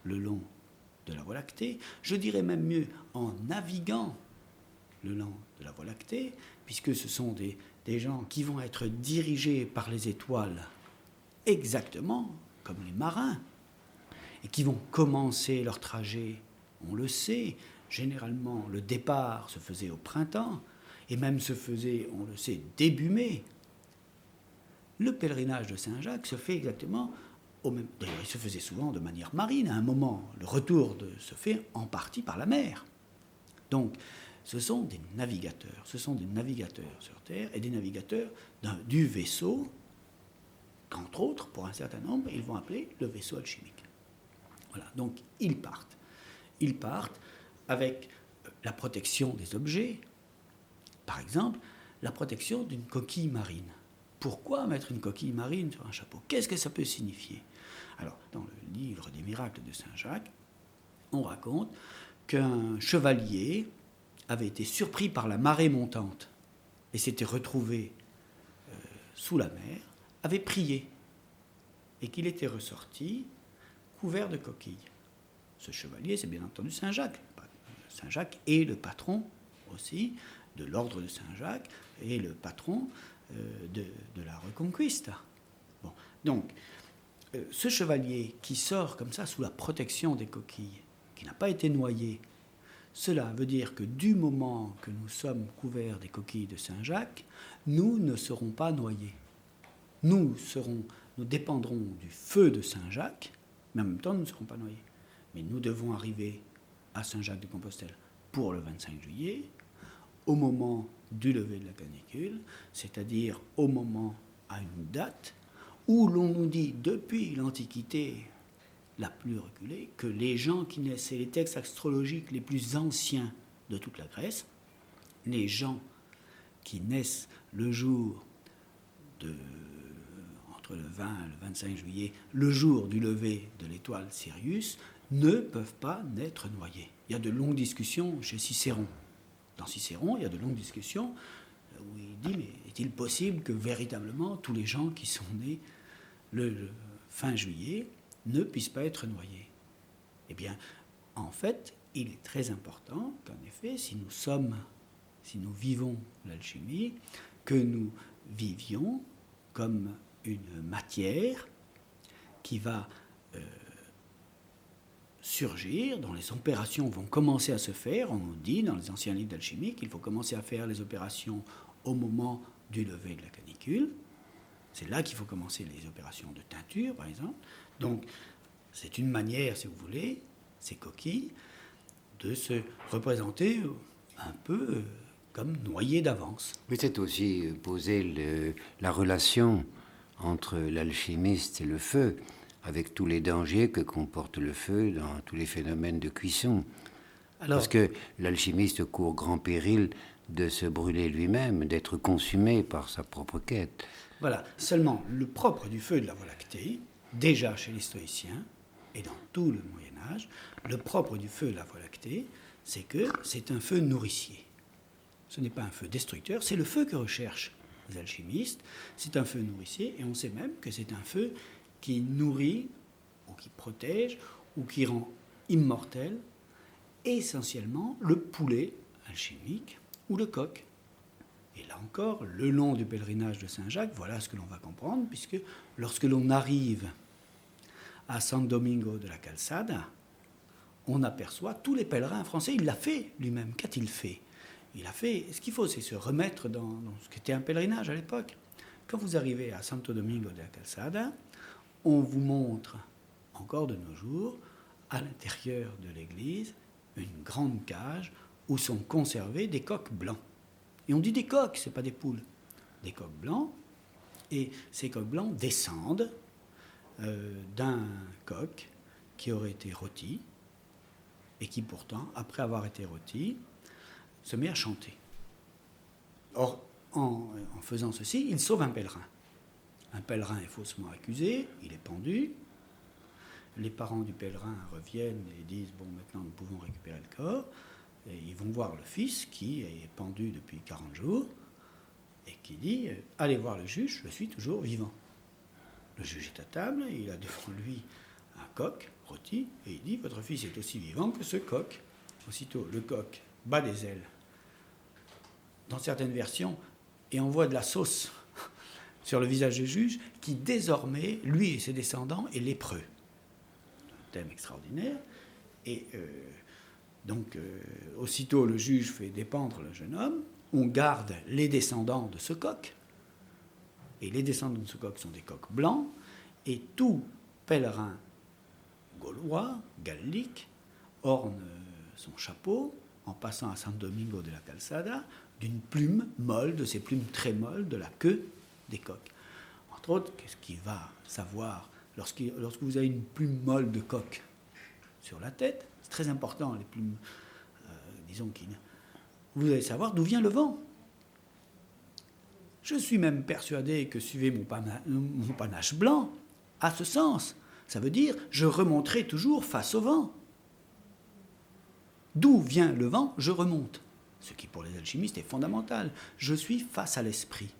le long de la Voie lactée, je dirais même mieux en naviguant le long de la Voie lactée, puisque ce sont des gens qui vont être dirigés par les étoiles exactement comme les marins, et qui vont commencer leur trajet, on le sait, généralement le départ se faisait au printemps, et même se faisait, on le sait, début mai. Le pèlerinage de Saint-Jacques se fait exactement au même... D'ailleurs, il se faisait souvent de manière marine. À un moment, le retour se fait en partie par la mer. Donc, ce sont des navigateurs. Ce sont des navigateurs sur Terre et des navigateurs du vaisseau qu'entre autres, pour un certain nombre, ils vont appeler le vaisseau alchimique. Voilà, donc ils partent. Ils partent avec la protection des objets, par exemple, la protection d'une coquille marine. Pourquoi mettre une coquille marine sur un chapeau? Qu'est-ce que ça peut signifier? Alors, dans le livre des miracles de Saint-Jacques, on raconte qu'un chevalier avait été surpris par la marée montante et s'était retrouvé sous la mer, avait prié et qu'il était ressorti couvert de coquilles. Ce chevalier, c'est bien entendu Saint-Jacques. Saint-Jacques est le patron aussi de l'ordre de Saint-Jacques et le patron de la Reconquista. Bon. Donc, ce chevalier qui sort comme ça sous la protection des coquilles, qui n'a pas été noyé, cela veut dire que du moment que nous sommes couverts des coquilles de Saint-Jacques, nous ne serons pas noyés. Nous dépendrons du feu de Saint-Jacques, mais en même temps, nous ne serons pas noyés. Mais nous devons arriver à Saint-Jacques-de-Compostelle pour le 25 juillet, au moment du lever de la canicule, c'est-à-dire au moment, à une date, où l'on nous dit depuis l'Antiquité la plus reculée que les gens qui naissent, c'est les textes astrologiques les plus anciens de toute la Grèce, les gens qui naissent le jour entre le 20 et le 25 juillet, le jour du lever de l'étoile Sirius, ne peuvent pas naître noyés. Il y a de longues discussions chez Cicéron. Dans Cicéron, il y a de longues discussions où il dit, mais est-il possible que véritablement tous les gens qui sont nés le fin juillet ne puissent pas être noyés? Eh bien, en fait, il est très important qu'en effet, si nous vivons l'alchimie, que nous vivions comme une matière qui va surgir, dont les opérations vont commencer à se faire. On nous dit dans les anciens livres d'alchimie qu'il faut commencer à faire les opérations au moment du lever de la canicule. C'est là qu'il faut commencer les opérations de teinture, par exemple. Donc, c'est une manière, si vous voulez, ces coquilles, de se représenter un peu comme noyées d'avance. Mais c'est aussi poser la relation entre l'alchimiste et le feu, avec tous les dangers que comporte le feu dans tous les phénomènes de cuisson. Parce que l'alchimiste court grand péril de se brûler lui-même, d'être consumé par sa propre quête. Voilà, seulement le propre du feu de la Voie lactée, déjà chez les stoïciens, et dans tout le Moyen-Âge, le propre du feu de la Voie lactée, c'est que c'est un feu nourricier. Ce n'est pas un feu destructeur, c'est le feu que recherchent les alchimistes, c'est un feu nourricier, et on sait même que c'est un feu qui nourrit, ou qui protège, ou qui rend immortel, essentiellement le poulet alchimique ou le coq. Et là encore, le long du pèlerinage de Saint-Jacques, voilà ce que l'on va comprendre, puisque lorsque l'on arrive à San Domingo de la Calzada, on aperçoit tous les pèlerins français. Il l'a fait lui-même. Qu'a-t-il fait? Il a fait, ce qu'il faut, c'est se remettre dans ce qu'était un pèlerinage à l'époque. Quand vous arrivez à Santo Domingo de la Calzada, on vous montre, encore de nos jours, à l'intérieur de l'église, une grande cage où sont conservés des coqs blancs. Et on dit des coqs, ce n'est pas des poules. Des coqs blancs. Et ces coqs blancs descendent d'un coq qui aurait été rôti et qui pourtant, après avoir été rôti, se met à chanter. Or, en faisant ceci, il sauve un pèlerin. Un pèlerin est faussement accusé, il est pendu. Les parents du pèlerin reviennent et disent « Bon, maintenant nous pouvons récupérer le corps ». Et ils vont voir le fils qui est pendu depuis 40 jours et qui dit « Allez voir le juge, je suis toujours vivant ». Le juge est à table, il a devant lui un coq rôti et il dit « Votre fils est aussi vivant que ce coq ». Aussitôt, le coq bat des ailes dans certaines versions et envoie de la sauce sur le visage du juge qui désormais, lui et ses descendants, est lépreux. Un thème extraordinaire. Et donc, aussitôt le juge fait dépendre le jeune homme, on garde les descendants de ce coq, et les descendants de ce coq sont des coqs blancs, et tout pèlerin gaulois, gallique, orne son chapeau, en passant à San Domingo de la Calzada, d'une plume molle, de ces plumes très molles, de la queue des coqs. Entre autres, qu'est-ce qu'il va savoir lorsque vous avez une plume molle de coq sur la tête? C'est très important, les plumes, disons, vous allez savoir d'où vient le vent. Je suis même persuadé que suivez mon panache blanc à ce sens. Ça veut dire, je remonterai toujours face au vent. D'où vient le vent, je remonte. Ce qui pour les alchimistes est fondamental. Je suis face à l'esprit.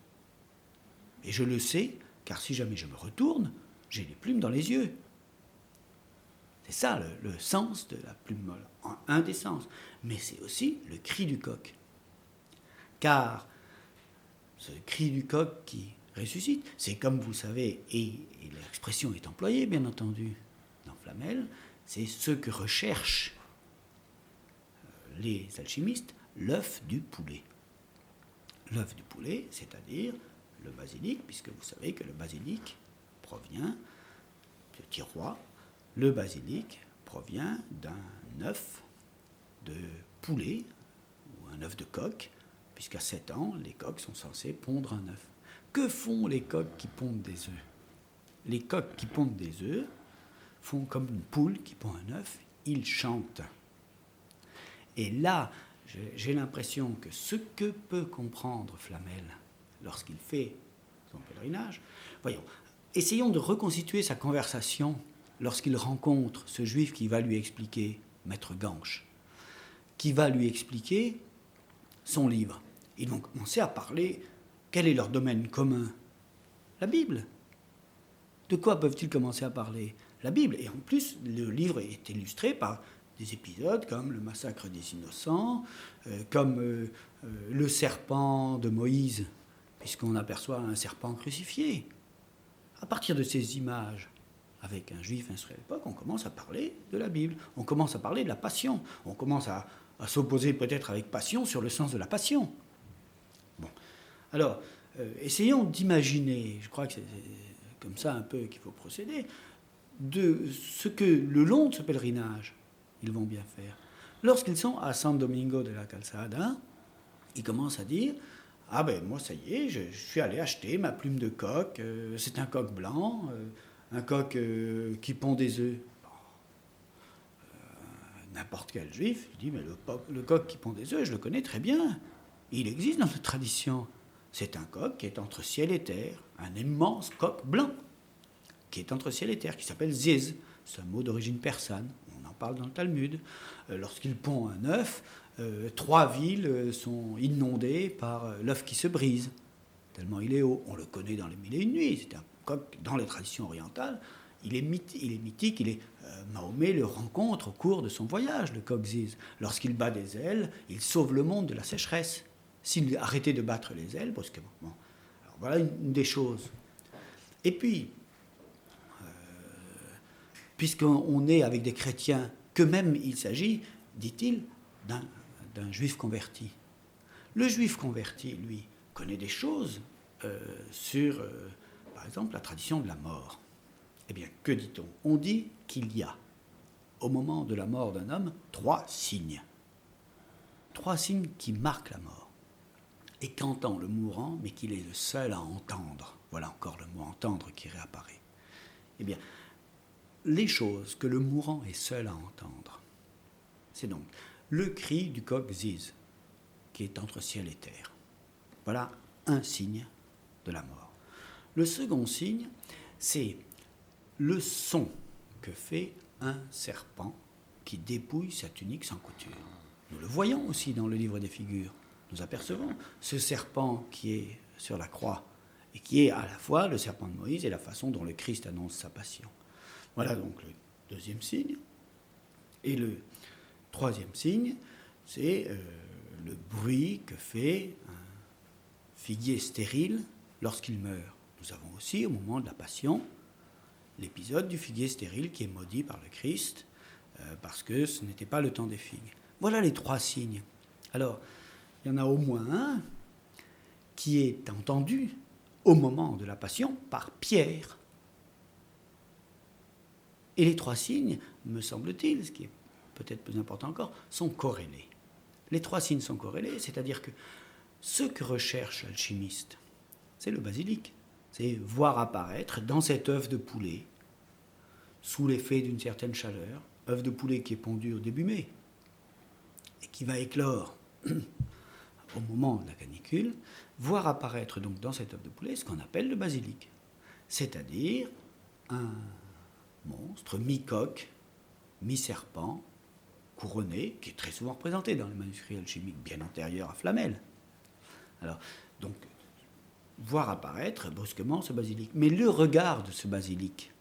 Et je le sais, car si jamais je me retourne, j'ai les plumes dans les yeux. C'est ça le sens de la plume molle, un des sens. Mais c'est aussi le cri du coq. Car ce cri du coq qui ressuscite, c'est comme vous savez, et l'expression est employée bien entendu dans Flamel, c'est ce que recherchent les alchimistes, l'œuf du poulet. L'œuf du poulet, c'est-à-dire le basilic, puisque vous savez que le basilic provient de tiroir. Le basilic provient d'un œuf de poulet ou un œuf de coq, puisqu'à 7 ans, les coqs sont censés pondre un œuf. Que font les coqs qui pondent des œufs? Les coqs qui pondent des œufs font comme une poule qui pond un œuf, ils chantent. Et là, j'ai l'impression que ce que peut comprendre Flamel lorsqu'il fait son pèlerinage, voyons, essayons de reconstituer sa conversation lorsqu'il rencontre ce juif qui va lui expliquer, Maître Ganche, qui va lui expliquer son livre. Ils vont commencer à parler, quel est leur domaine commun? La Bible. De quoi peuvent-ils commencer à parler? La Bible. Et en plus, le livre est illustré par des épisodes comme le massacre des innocents, comme le serpent de Moïse, puisqu'on aperçoit un serpent crucifié. À partir de ces images, avec un juif instruit à l'époque, on commence à parler de la Bible, on commence à parler de la passion, on commence à s'opposer peut-être avec passion sur le sens de la passion. Bon, alors, essayons d'imaginer, je crois que c'est comme ça un peu qu'il faut procéder, de ce que le long de ce pèlerinage, ils vont bien faire. Lorsqu'ils sont à San Domingo de la Calzada, ils commencent à dire « Ah ben moi ça y est, je suis allé acheter ma plume de coq, c'est un coq blanc, un coq qui pond des œufs. » N'importe quel juif, il dit « Mais le coq qui pond des œufs, je le connais très bien. Il existe dans notre tradition. C'est un coq qui est entre ciel et terre, un immense coq blanc qui est entre ciel et terre, qui s'appelle Ziz. C'est un mot d'origine persane, on en parle dans le Talmud. Lorsqu'il pond un œuf, 3 villes sont inondées par l'œuf qui se brise, tellement il est haut. On le connaît dans les Mille et une nuits, c'est un coq dans les traditions orientales. Il est mythique, Mahomet le rencontre au cours de son voyage, le coq Ziz. Lorsqu'il bat des ailes, il sauve le monde de la sécheresse. S'il arrêtait de battre les ailes, brusquement. Bon. Alors voilà une des choses. Et puis, puisqu'on est avec des chrétiens que même il s'agit, dit-il, d'un juif converti. Le juif converti, lui, connaît des choses sur, par exemple, la tradition de la mort. Eh bien, que dit-on? On dit qu'il y a, au moment de la mort d'un homme, 3 signes. 3 signes qui marquent la mort. Et qu'entend le mourant, mais qu'il est le seul à entendre. Voilà encore le mot entendre qui réapparaît. Eh bien, les choses que le mourant est seul à entendre, c'est donc le cri du coq ziz, qui est entre ciel et terre. Voilà un signe de la mort. Le second signe, c'est le son que fait un serpent qui dépouille sa tunique sans couture. Nous le voyons aussi dans le livre des figures. Nous apercevons ce serpent qui est sur la croix et qui est à la fois le serpent de Moïse et la façon dont le Christ annonce sa passion. Voilà donc le deuxième signe. Et le troisième signe, c'est le bruit que fait un figuier stérile lorsqu'il meurt. Nous avons aussi, au moment de la Passion, l'épisode du figuier stérile qui est maudit par le Christ parce que ce n'était pas le temps des figues. Voilà les 3 signes. Alors, il y en a au moins un qui est entendu au moment de la Passion par Pierre. Et les 3 signes, me semble-t-il, ce qui est peut-être plus important encore, sont corrélés. Les 3 signes sont corrélés, c'est-à-dire que ce que recherche l'alchimiste, c'est le basilic. C'est voir apparaître dans cet œuf de poulet, sous l'effet d'une certaine chaleur, œuf de poulet qui est pondu au début mai, et qui va éclore au moment de la canicule, voir apparaître donc dans cet œuf de poulet ce qu'on appelle le basilic, c'est-à-dire un monstre mi-coq, mi-serpent, couronné, qui est très souvent représenté dans les manuscrits alchimiques bien antérieurs à Flamel. Alors, donc, voir apparaître brusquement ce basilic. Mais le regard de ce basilic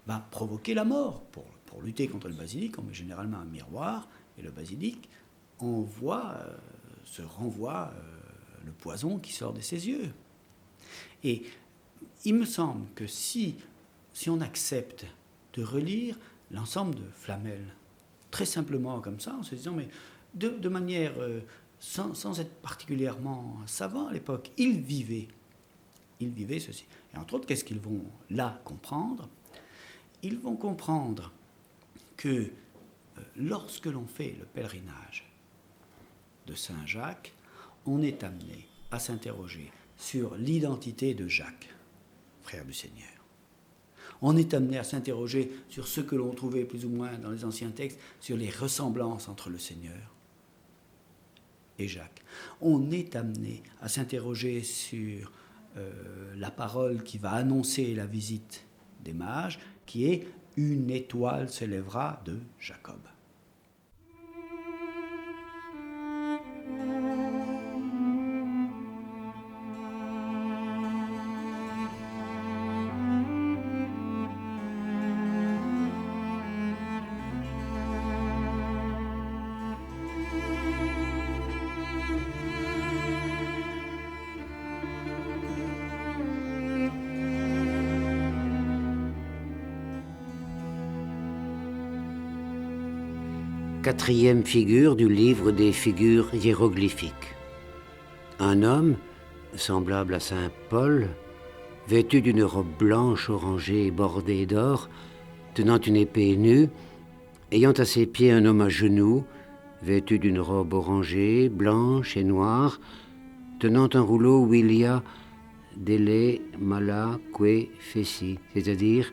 va provoquer la mort. Pour lutter contre le basilic, on met généralement un miroir, et le basilic se renvoie le poison qui sort de ses yeux. Et il me semble que si on accepte de relire l'ensemble de Flamel, très simplement comme ça, en se disant, mais de manière, sans être particulièrement savant à l'époque, ils vivaient ceci. Et entre autres, qu'est-ce qu'ils vont là comprendre? Ils vont comprendre que lorsque l'on fait le pèlerinage de Saint-Jacques, on est amené à s'interroger sur l'identité de Jacques, frère du Seigneur. On est amené à s'interroger sur ce que l'on trouvait plus ou moins dans les anciens textes, sur les ressemblances entre le Seigneur et Jacques. On est amené à s'interroger sur la parole qui va annoncer la visite des mages, qui est « Une étoile s'élèvera de Jacob ». Quatrième figure du livre des figures hiéroglyphiques. Un homme, semblable à saint Paul, vêtu d'une robe blanche orangée bordée d'or, tenant une épée nue, ayant à ses pieds un homme à genoux, vêtu d'une robe orangée, blanche et noire, tenant un rouleau où il y a Dele mala que feci, c'est-à-dire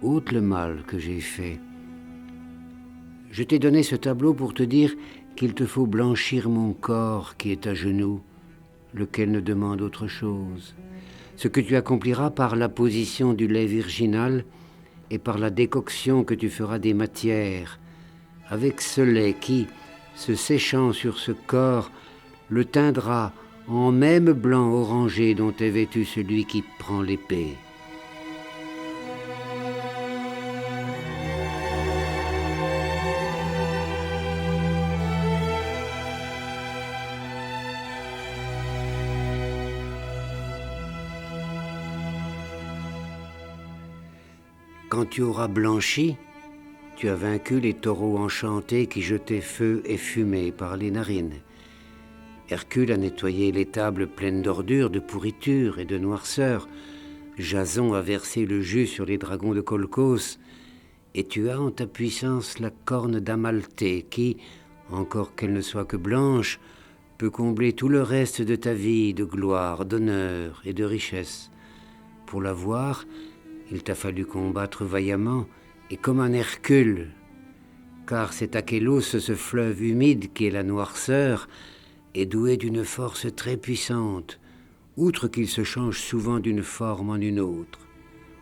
ôte le mal que j'ai fait. Je t'ai donné ce tableau pour te dire qu'il te faut blanchir mon corps qui est à genoux, lequel ne demande autre chose. Ce que tu accompliras par la position du lait virginal et par la décoction que tu feras des matières, avec ce lait qui, se séchant sur ce corps, le teindra en même blanc orangé dont est vêtu celui qui prend l'épée. Quand tu auras blanchi, tu as vaincu les taureaux enchantés qui jetaient feu et fumée par les narines. Hercule a nettoyé les tables pleines d'ordures, de pourriture et de noirceur. Jason a versé le jus sur les dragons de Colchos. Et tu as en ta puissance la corne d'Amalthée qui, encore qu'elle ne soit que blanche, peut combler tout le reste de ta vie de gloire, d'honneur et de richesse. Pour l'avoir, il t'a fallu combattre vaillamment et comme un Hercule, car cet Achélos, ce fleuve humide qui est la noirceur, est doué d'une force très puissante, outre qu'il se change souvent d'une forme en une autre.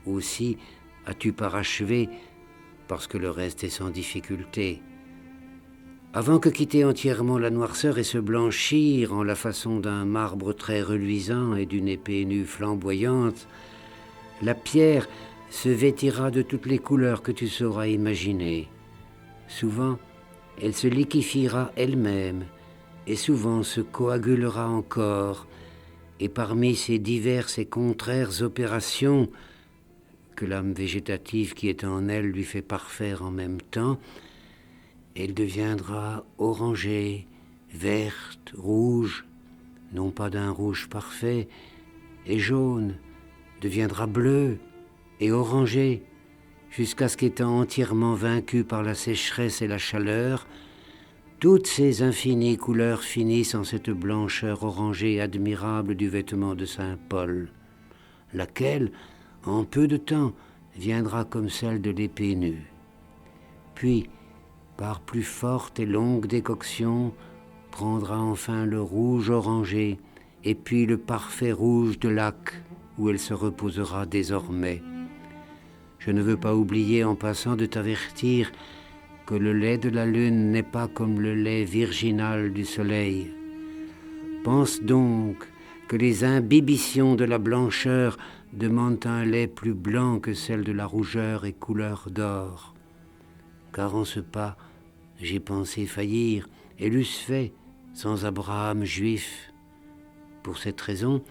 Aussi as-tu parachevé, parce que le reste est sans difficulté. Avant que quitter entièrement la noirceur et se blanchir en la façon d'un marbre très reluisant et d'une épée nue flamboyante, la pierre se vêtira de toutes les couleurs que tu sauras imaginer. Souvent, elle se liquéfiera elle-même, et souvent se coagulera encore, et parmi ces diverses et contraires opérations que l'âme végétative qui est en elle lui fait parfaire en même temps, elle deviendra orangée, verte, rouge, non pas d'un rouge parfait, et jaune, deviendra bleue et orangée, jusqu'à ce qu'étant entièrement vaincue par la sécheresse et la chaleur, toutes ces infinies couleurs finissent en cette blancheur orangée admirable du vêtement de saint Paul, laquelle, en peu de temps, viendra comme celle de l'épée nue. Puis, par plus forte et longue décoction, prendra enfin le rouge orangé, et puis le parfait rouge de lac, où elle se reposera désormais. Je ne veux pas oublier en passant de t'avertir que le lait de la lune n'est pas comme le lait virginal du soleil. Pense donc que les imbibitions de la blancheur demandent un lait plus blanc que celle de la rougeur et couleur d'or. Car en ce pas, j'ai pensé faillir, et l'eusse fait, sans Abraham juif. Pour cette raison,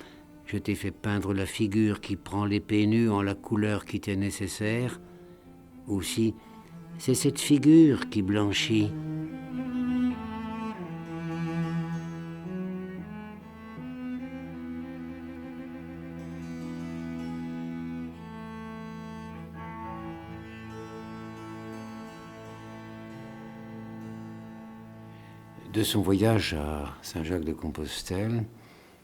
je t'ai fait peindre la figure qui prend l'épée nue en la couleur qui t'est nécessaire. Aussi, c'est cette figure qui blanchit. De son voyage à Saint-Jacques-de-Compostelle,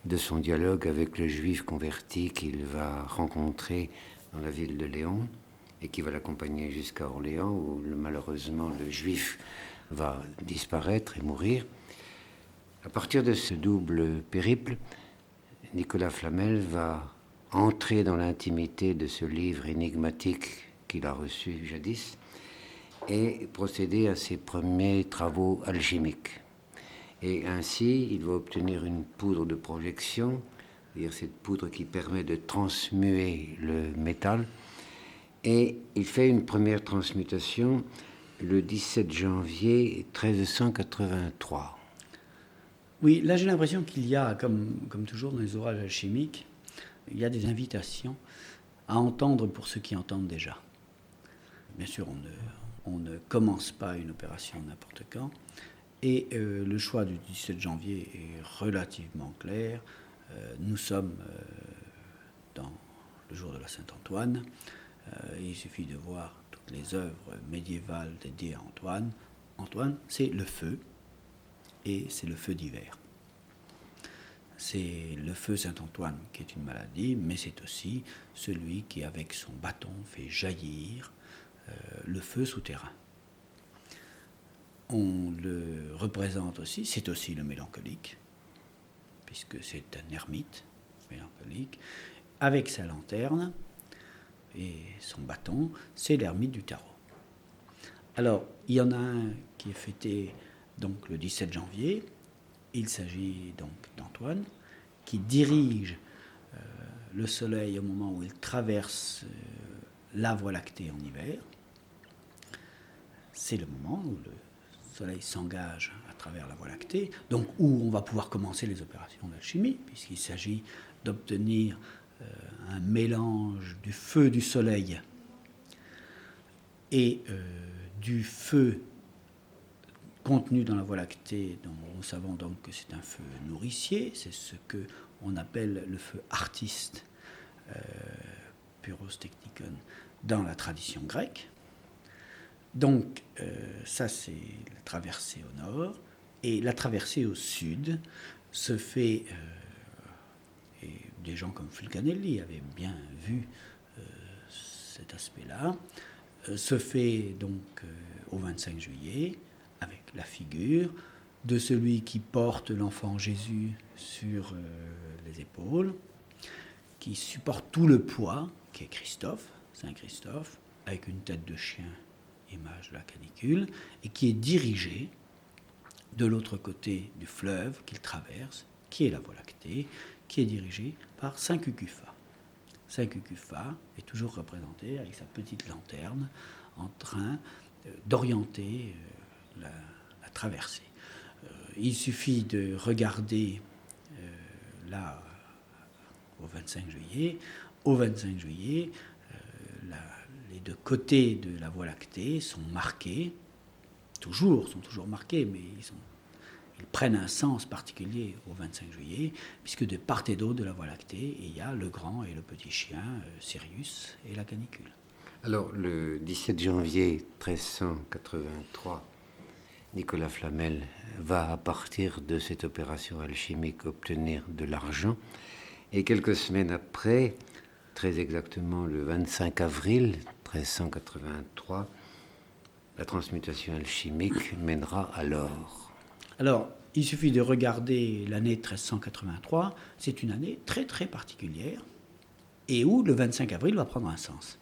de son dialogue avec le juif converti qu'il va rencontrer dans la ville de Léon et qui va l'accompagner jusqu'à Orléans où malheureusement le juif va disparaître et mourir. À partir de ce double périple, Nicolas Flamel va entrer dans l'intimité de ce livre énigmatique qu'il a reçu jadis et procéder à ses premiers travaux alchimiques. Et ainsi, il va obtenir une poudre de projection, c'est-à-dire cette poudre qui permet de transmuer le métal. Et il fait une première transmutation le 17 janvier 1383. Oui, là j'ai l'impression qu'il y a, comme toujours dans les ouvrages alchimiques, il y a des invitations à entendre pour ceux qui entendent déjà. Bien sûr, on ne commence pas une opération n'importe quand. Et le choix du 17 janvier est relativement clair. Nous sommes dans le jour de la Saint-Antoine. Il suffit de voir toutes les œuvres médiévales dédiées à Antoine. Antoine, c'est le feu, et c'est le feu d'hiver. C'est le feu Saint-Antoine qui est une maladie, mais c'est aussi celui qui, avec son bâton, fait jaillir le feu souterrain. On le représente aussi, c'est aussi le mélancolique, puisque c'est un ermite mélancolique, avec sa lanterne et son bâton, c'est l'ermite du tarot. Alors, il y en a un qui est fêté donc le 17 janvier, il s'agit donc d'Antoine, qui dirige le soleil au moment où il traverse la Voie lactée en hiver. C'est le moment où le Soleil s'engage à travers la Voie lactée, donc où on va pouvoir commencer les opérations d'alchimie, puisqu'il s'agit d'obtenir un mélange du feu du Soleil et du feu contenu dans la Voie lactée, dont nous savons donc que c'est un feu nourricier, c'est ce qu'on appelle le feu artiste, Puros Technikon, dans la tradition grecque. Donc ça c'est la traversée au nord, et la traversée au sud se fait, et des gens comme Fulcanelli avaient bien vu cet aspect-là, se fait donc au 25 juillet, avec la figure de celui qui porte l'enfant Jésus sur les épaules, qui supporte tout le poids, qui est Christophe, Saint Christophe, avec une tête de chien, image de la canicule, et qui est dirigé de l'autre côté du fleuve qu'il traverse, qui est la Voie lactée, qui est dirigé par Saint Cucufa. Saint Cucufa est toujours représenté avec sa petite lanterne en train d'orienter la traversée. Il suffit de regarder là au 25 juillet. Au 25 juillet, les deux côtés de la Voie lactée sont marqués, sont toujours marqués, mais ils prennent un sens particulier au 25 juillet, puisque de part et d'autre de la Voie lactée, il y a le grand et le petit chien, Sirius et la canicule. Alors, le 17 janvier 1383, Nicolas Flamel va, à partir de cette opération alchimique, obtenir de l'argent. Et quelques semaines après, très exactement le 25 avril 1383, la transmutation alchimique mènera à l'or. Alors, il suffit de regarder l'année 1383, c'est une année très très particulière, et où le 25 avril va prendre un sens.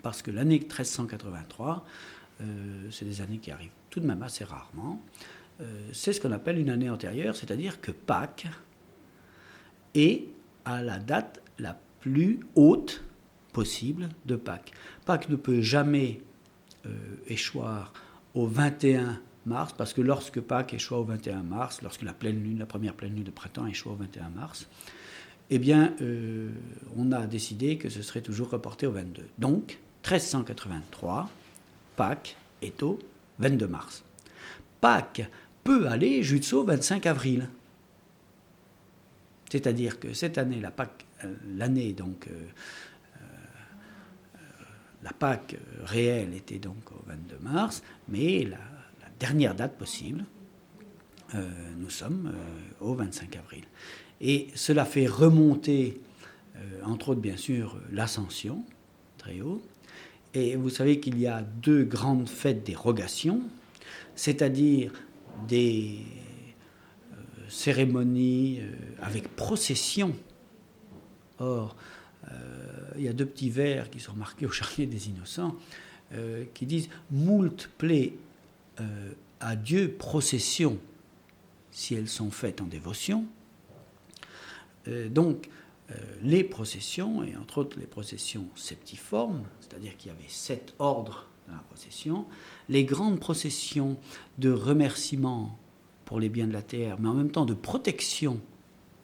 Parce que l'année 1383, c'est des années qui arrivent tout de même assez rarement, c'est ce qu'on appelle une année antérieure, c'est-à-dire que Pâques est à la date la plus haute possible de Pâques. Pâques ne peut jamais échoir au 21 mars, parce que lorsque Pâques échoit au 21 mars, lorsque la première pleine lune de printemps échoit au 21 mars, eh bien, on a décidé que ce serait toujours reporté au 22. Donc, 1383, Pâques est au 22 mars. Pâques peut aller jusqu'au 25 avril. C'est-à-dire que cette année, la Pâques réelle était donc au 22 mars, mais la dernière date possible, nous sommes au 25 avril. Et cela fait remonter, entre autres bien sûr, l'Ascension, très haut. Et vous savez qu'il y a deux grandes fêtes des rogations, c'est-à-dire des cérémonies avec procession. Or, il y a deux petits vers qui sont marqués au charnier des innocents qui disent « Moult plaît à Dieu procession si elles sont faites en dévotion ». Donc, les processions, et entre autres les processions septiformes, c'est-à-dire qu'il y avait 7 ordres dans la procession, les grandes processions de remerciement pour les biens de la terre, mais en même temps de protection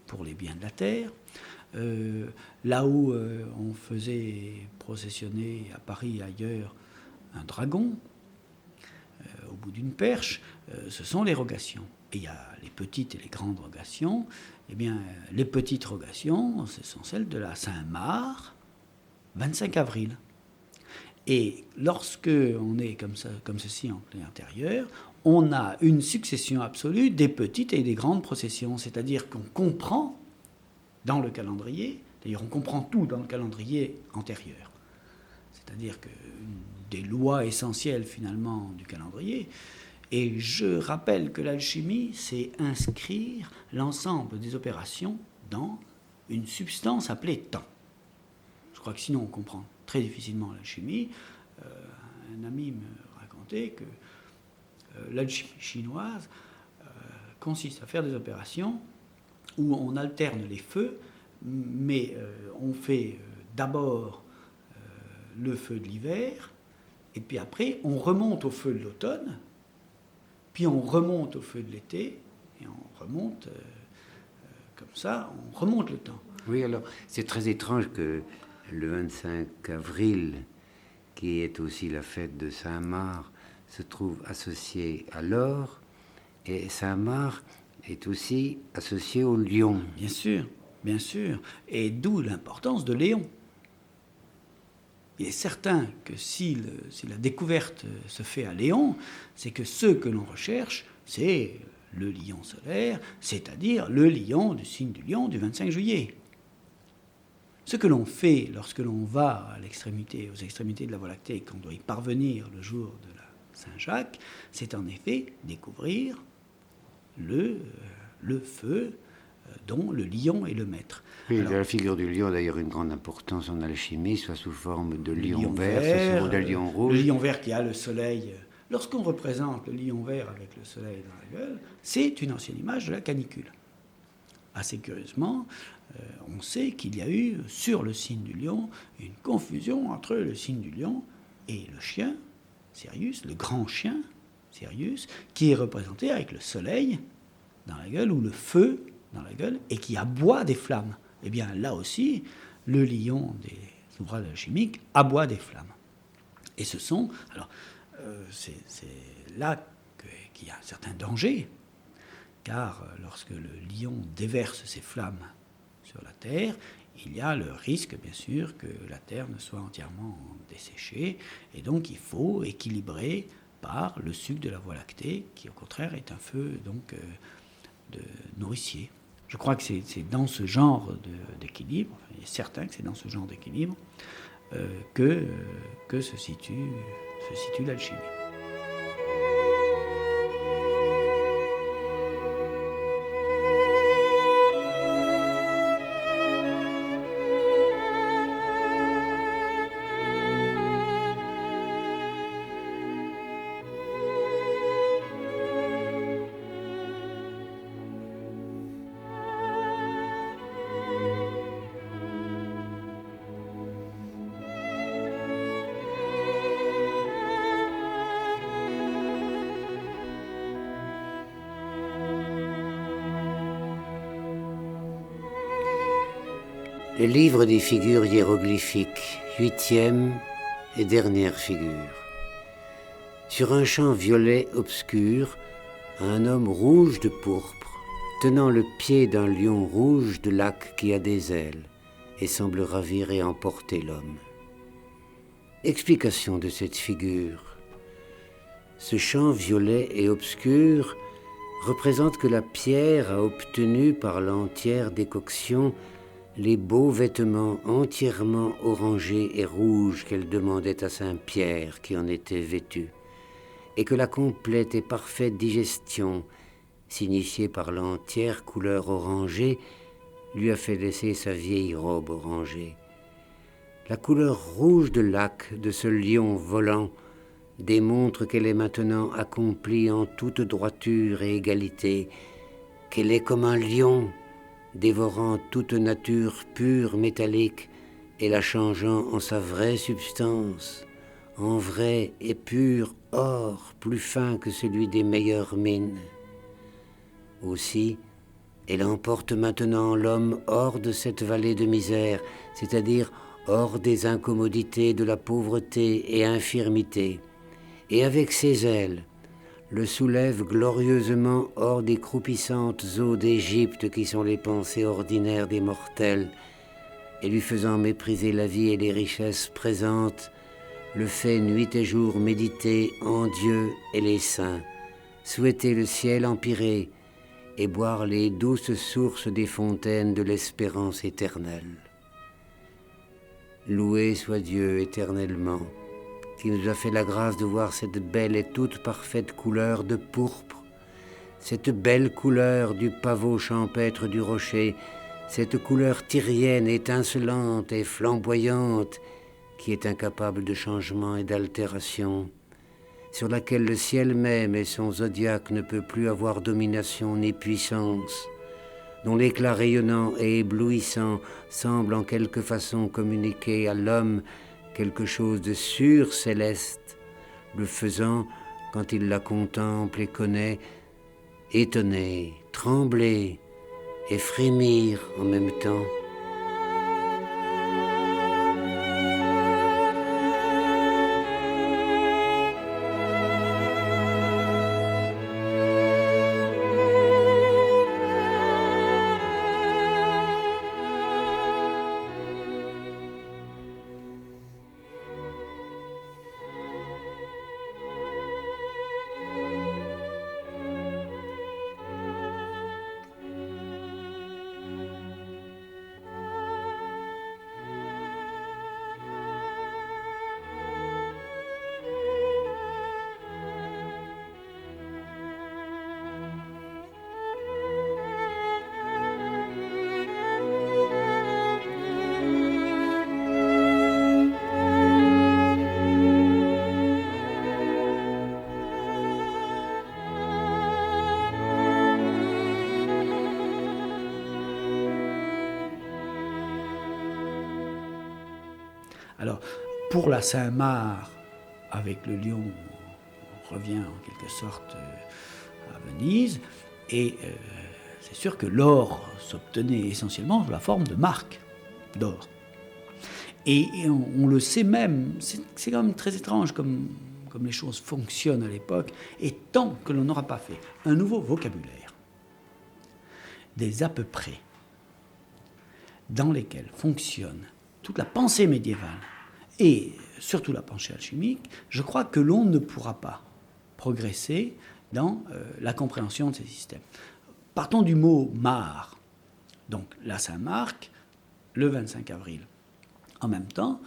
pour les biens de la terre, là où on faisait processionner à Paris et ailleurs un dragon au bout d'une perche, ce sont les rogations. Et il y a les petites et les grandes rogations. Eh bien, les petites rogations, ce sont celles de la Saint-Marc, 25 avril. Et lorsque on est comme ceci en plein intérieur, on a une succession absolue des petites et des grandes processions. C'est-à-dire qu'on comprend dans le calendrier, d'ailleurs on comprend tout dans le calendrier antérieur. C'est-à-dire que des lois essentielles finalement du calendrier. Et je rappelle que l'alchimie, c'est inscrire l'ensemble des opérations dans une substance appelée temps. Je crois que sinon on comprend très difficilement l'alchimie. Un ami me racontait que l'alchimie chinoise consiste à faire des opérations où on alterne les feux, mais on fait d'abord le feu de l'hiver, et puis après on remonte au feu de l'automne, puis on remonte au feu de l'été, et on remonte comme ça, on remonte le temps. Oui, alors c'est très étrange que le 25 avril, qui est aussi la fête de Saint-Marc, se trouve associée à l'or, et Saint-Marc est aussi associé au lion. Bien sûr, et d'où l'importance de Léon. Il est certain que si la découverte se fait à Léon, c'est que ce que l'on recherche, c'est le lion solaire, c'est-à-dire le lion du signe du lion du 25 juillet. Ce que l'on fait lorsque l'on va aux extrémités de la Voie lactée et qu'on doit y parvenir le jour de la Saint-Jacques, c'est en effet découvrir le feu dont le lion est le maître. Oui, la figure du lion a d'ailleurs une grande importance en alchimie, soit sous forme de lion vert, soit sous forme de lion rouge. Le lion vert qui a le soleil. Lorsqu'on représente le lion vert avec le soleil dans la gueule, c'est une ancienne image de la canicule. Assez curieusement, on sait qu'il y a eu sur le signe du lion une confusion entre le signe du lion et le chien, Sirius, le grand chien, Sirius, qui est représenté avec le soleil dans la gueule ou le feu dans la gueule et qui aboie des flammes. Eh bien là aussi, le lion des ouvrages alchimiques aboie des flammes. Et ce sont... Alors, c'est là qu'il y a un certain danger, car lorsque le lion déverse ses flammes sur la terre, il y a le risque, bien sûr, que la terre ne soit entièrement desséchée, et donc il faut équilibrer par le suc de la Voie lactée, qui au contraire est un feu donc de nourricier. Je crois que c'est dans ce genre d'équilibre, il est certain que c'est dans ce genre d'équilibre que se situe l'alchimie. Le livre des figures hiéroglyphiques, 8e et dernière figure. Sur un champ violet obscur, un homme rouge de pourpre, tenant le pied d'un lion rouge de lac qui a des ailes et semble ravir et emporter l'homme. Explication de cette figure. Ce champ violet et obscur représente que la pierre a obtenu par l'entière décoction les beaux vêtements entièrement orangés et rouges qu'elle demandait à Saint-Pierre qui en était vêtu, et que la complète et parfaite digestion, signifiée par l'entière couleur orangée, lui a fait laisser sa vieille robe orangée. La couleur rouge de lac de ce lion volant démontre qu'elle est maintenant accomplie en toute droiture et égalité, qu'elle est comme un lion, dévorant toute nature pure métallique et la changeant en sa vraie substance, en vrai et pur or plus fin que celui des meilleures mines. Aussi, elle emporte maintenant l'homme hors de cette vallée de misère, c'est-à-dire hors des incommodités de la pauvreté et infirmité, et avec ses ailes, le soulève glorieusement hors des croupissantes eaux d'Égypte qui sont les pensées ordinaires des mortels, et lui faisant mépriser la vie et les richesses présentes, le fait nuit et jour méditer en Dieu et les saints, souhaiter le ciel empyré et boire les douces sources des fontaines de l'espérance éternelle. Loué soit Dieu éternellement, qui nous a fait la grâce de voir cette belle et toute parfaite couleur de pourpre, cette belle couleur du pavot champêtre du rocher, cette couleur tyrienne, étincelante et flamboyante, qui est incapable de changement et d'altération, sur laquelle le ciel même et son zodiaque ne peut plus avoir domination ni puissance, dont l'éclat rayonnant et éblouissant semble en quelque façon communiquer à l'homme quelque chose de sur-céleste, le faisant, quand il la contemple et connaît, étonner, trembler et frémir en même temps. Alors, pour la Saint-Marc, avec le lion, on revient en quelque sorte à Venise, et c'est sûr que l'or s'obtenait essentiellement sous la forme de marques d'or. Et on le sait même, c'est quand même très étrange comme les choses fonctionnent à l'époque, et tant que l'on n'aura pas fait un nouveau vocabulaire, des à peu près, dans lesquels fonctionne toute la pensée médiévale, et surtout la pensée alchimique, je crois que l'on ne pourra pas progresser dans la compréhension de ces systèmes. Partons du mot Mar, donc la Saint-Marc, le 25 avril. En même temps,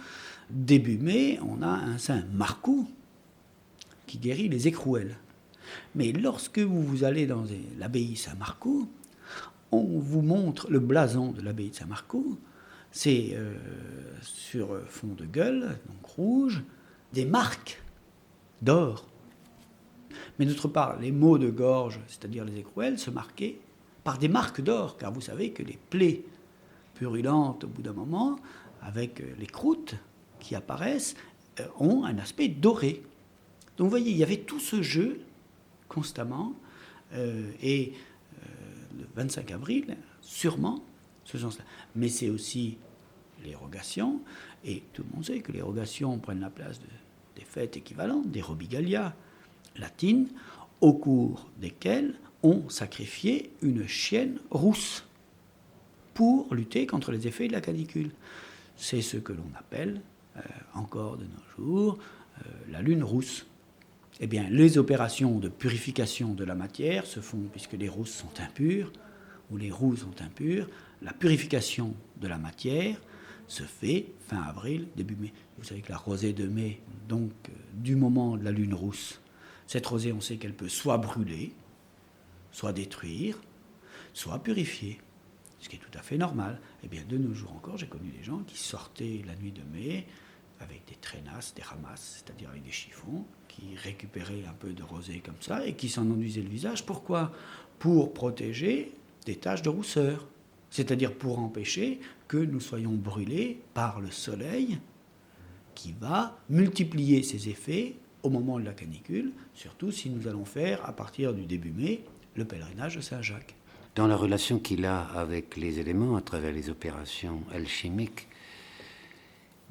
début mai, on a un Saint Marcou qui guérit les écrouelles. Mais lorsque vous allez dans l'abbaye Saint-Marcou, on vous montre le blason de l'abbaye de Saint-Marcou. C'est sur fond de gueule, donc rouge, des marques d'or. Mais d'autre part, les maux de gorge, c'est-à-dire les écrouelles, se marquaient par des marques d'or, car vous savez que les plaies purulentes, au bout d'un moment, avec les croûtes qui apparaissent, ont un aspect doré. Donc vous voyez, il y avait tout ce jeu constamment, et le 25 avril, sûrement, ce sens-là. Mais c'est aussi les rogations, et tout le monde sait que les rogations prennent la place des fêtes équivalentes, des robigalia latines, au cours desquelles on sacrifiait une chienne rousse pour lutter contre les effets de la canicule. C'est ce que l'on appelle, encore de nos jours, la lune rousse. Eh bien, les opérations de purification de la matière se font, puisque les rousses sont impures, ou les roux sont impurs, la purification de la matière se fait fin avril, début mai. Vous savez que la rosée de mai, donc du moment de la lune rousse, cette rosée, on sait qu'elle peut soit brûler, soit détruire, soit purifier, ce qui est tout à fait normal. Eh bien, de nos jours encore, j'ai connu des gens qui sortaient la nuit de mai avec des traînasses, des ramasses, c'est-à-dire avec des chiffons, qui récupéraient un peu de rosée comme ça et qui s'en enduisaient le visage. Pourquoi ? Pour protéger des taches de rousseur, c'est-à-dire pour empêcher que nous soyons brûlés par le soleil qui va multiplier ses effets au moment de la canicule, surtout si nous allons faire, à partir du début mai, le pèlerinage de Saint-Jacques. Dans la relation qu'il a avec les éléments à travers les opérations alchimiques,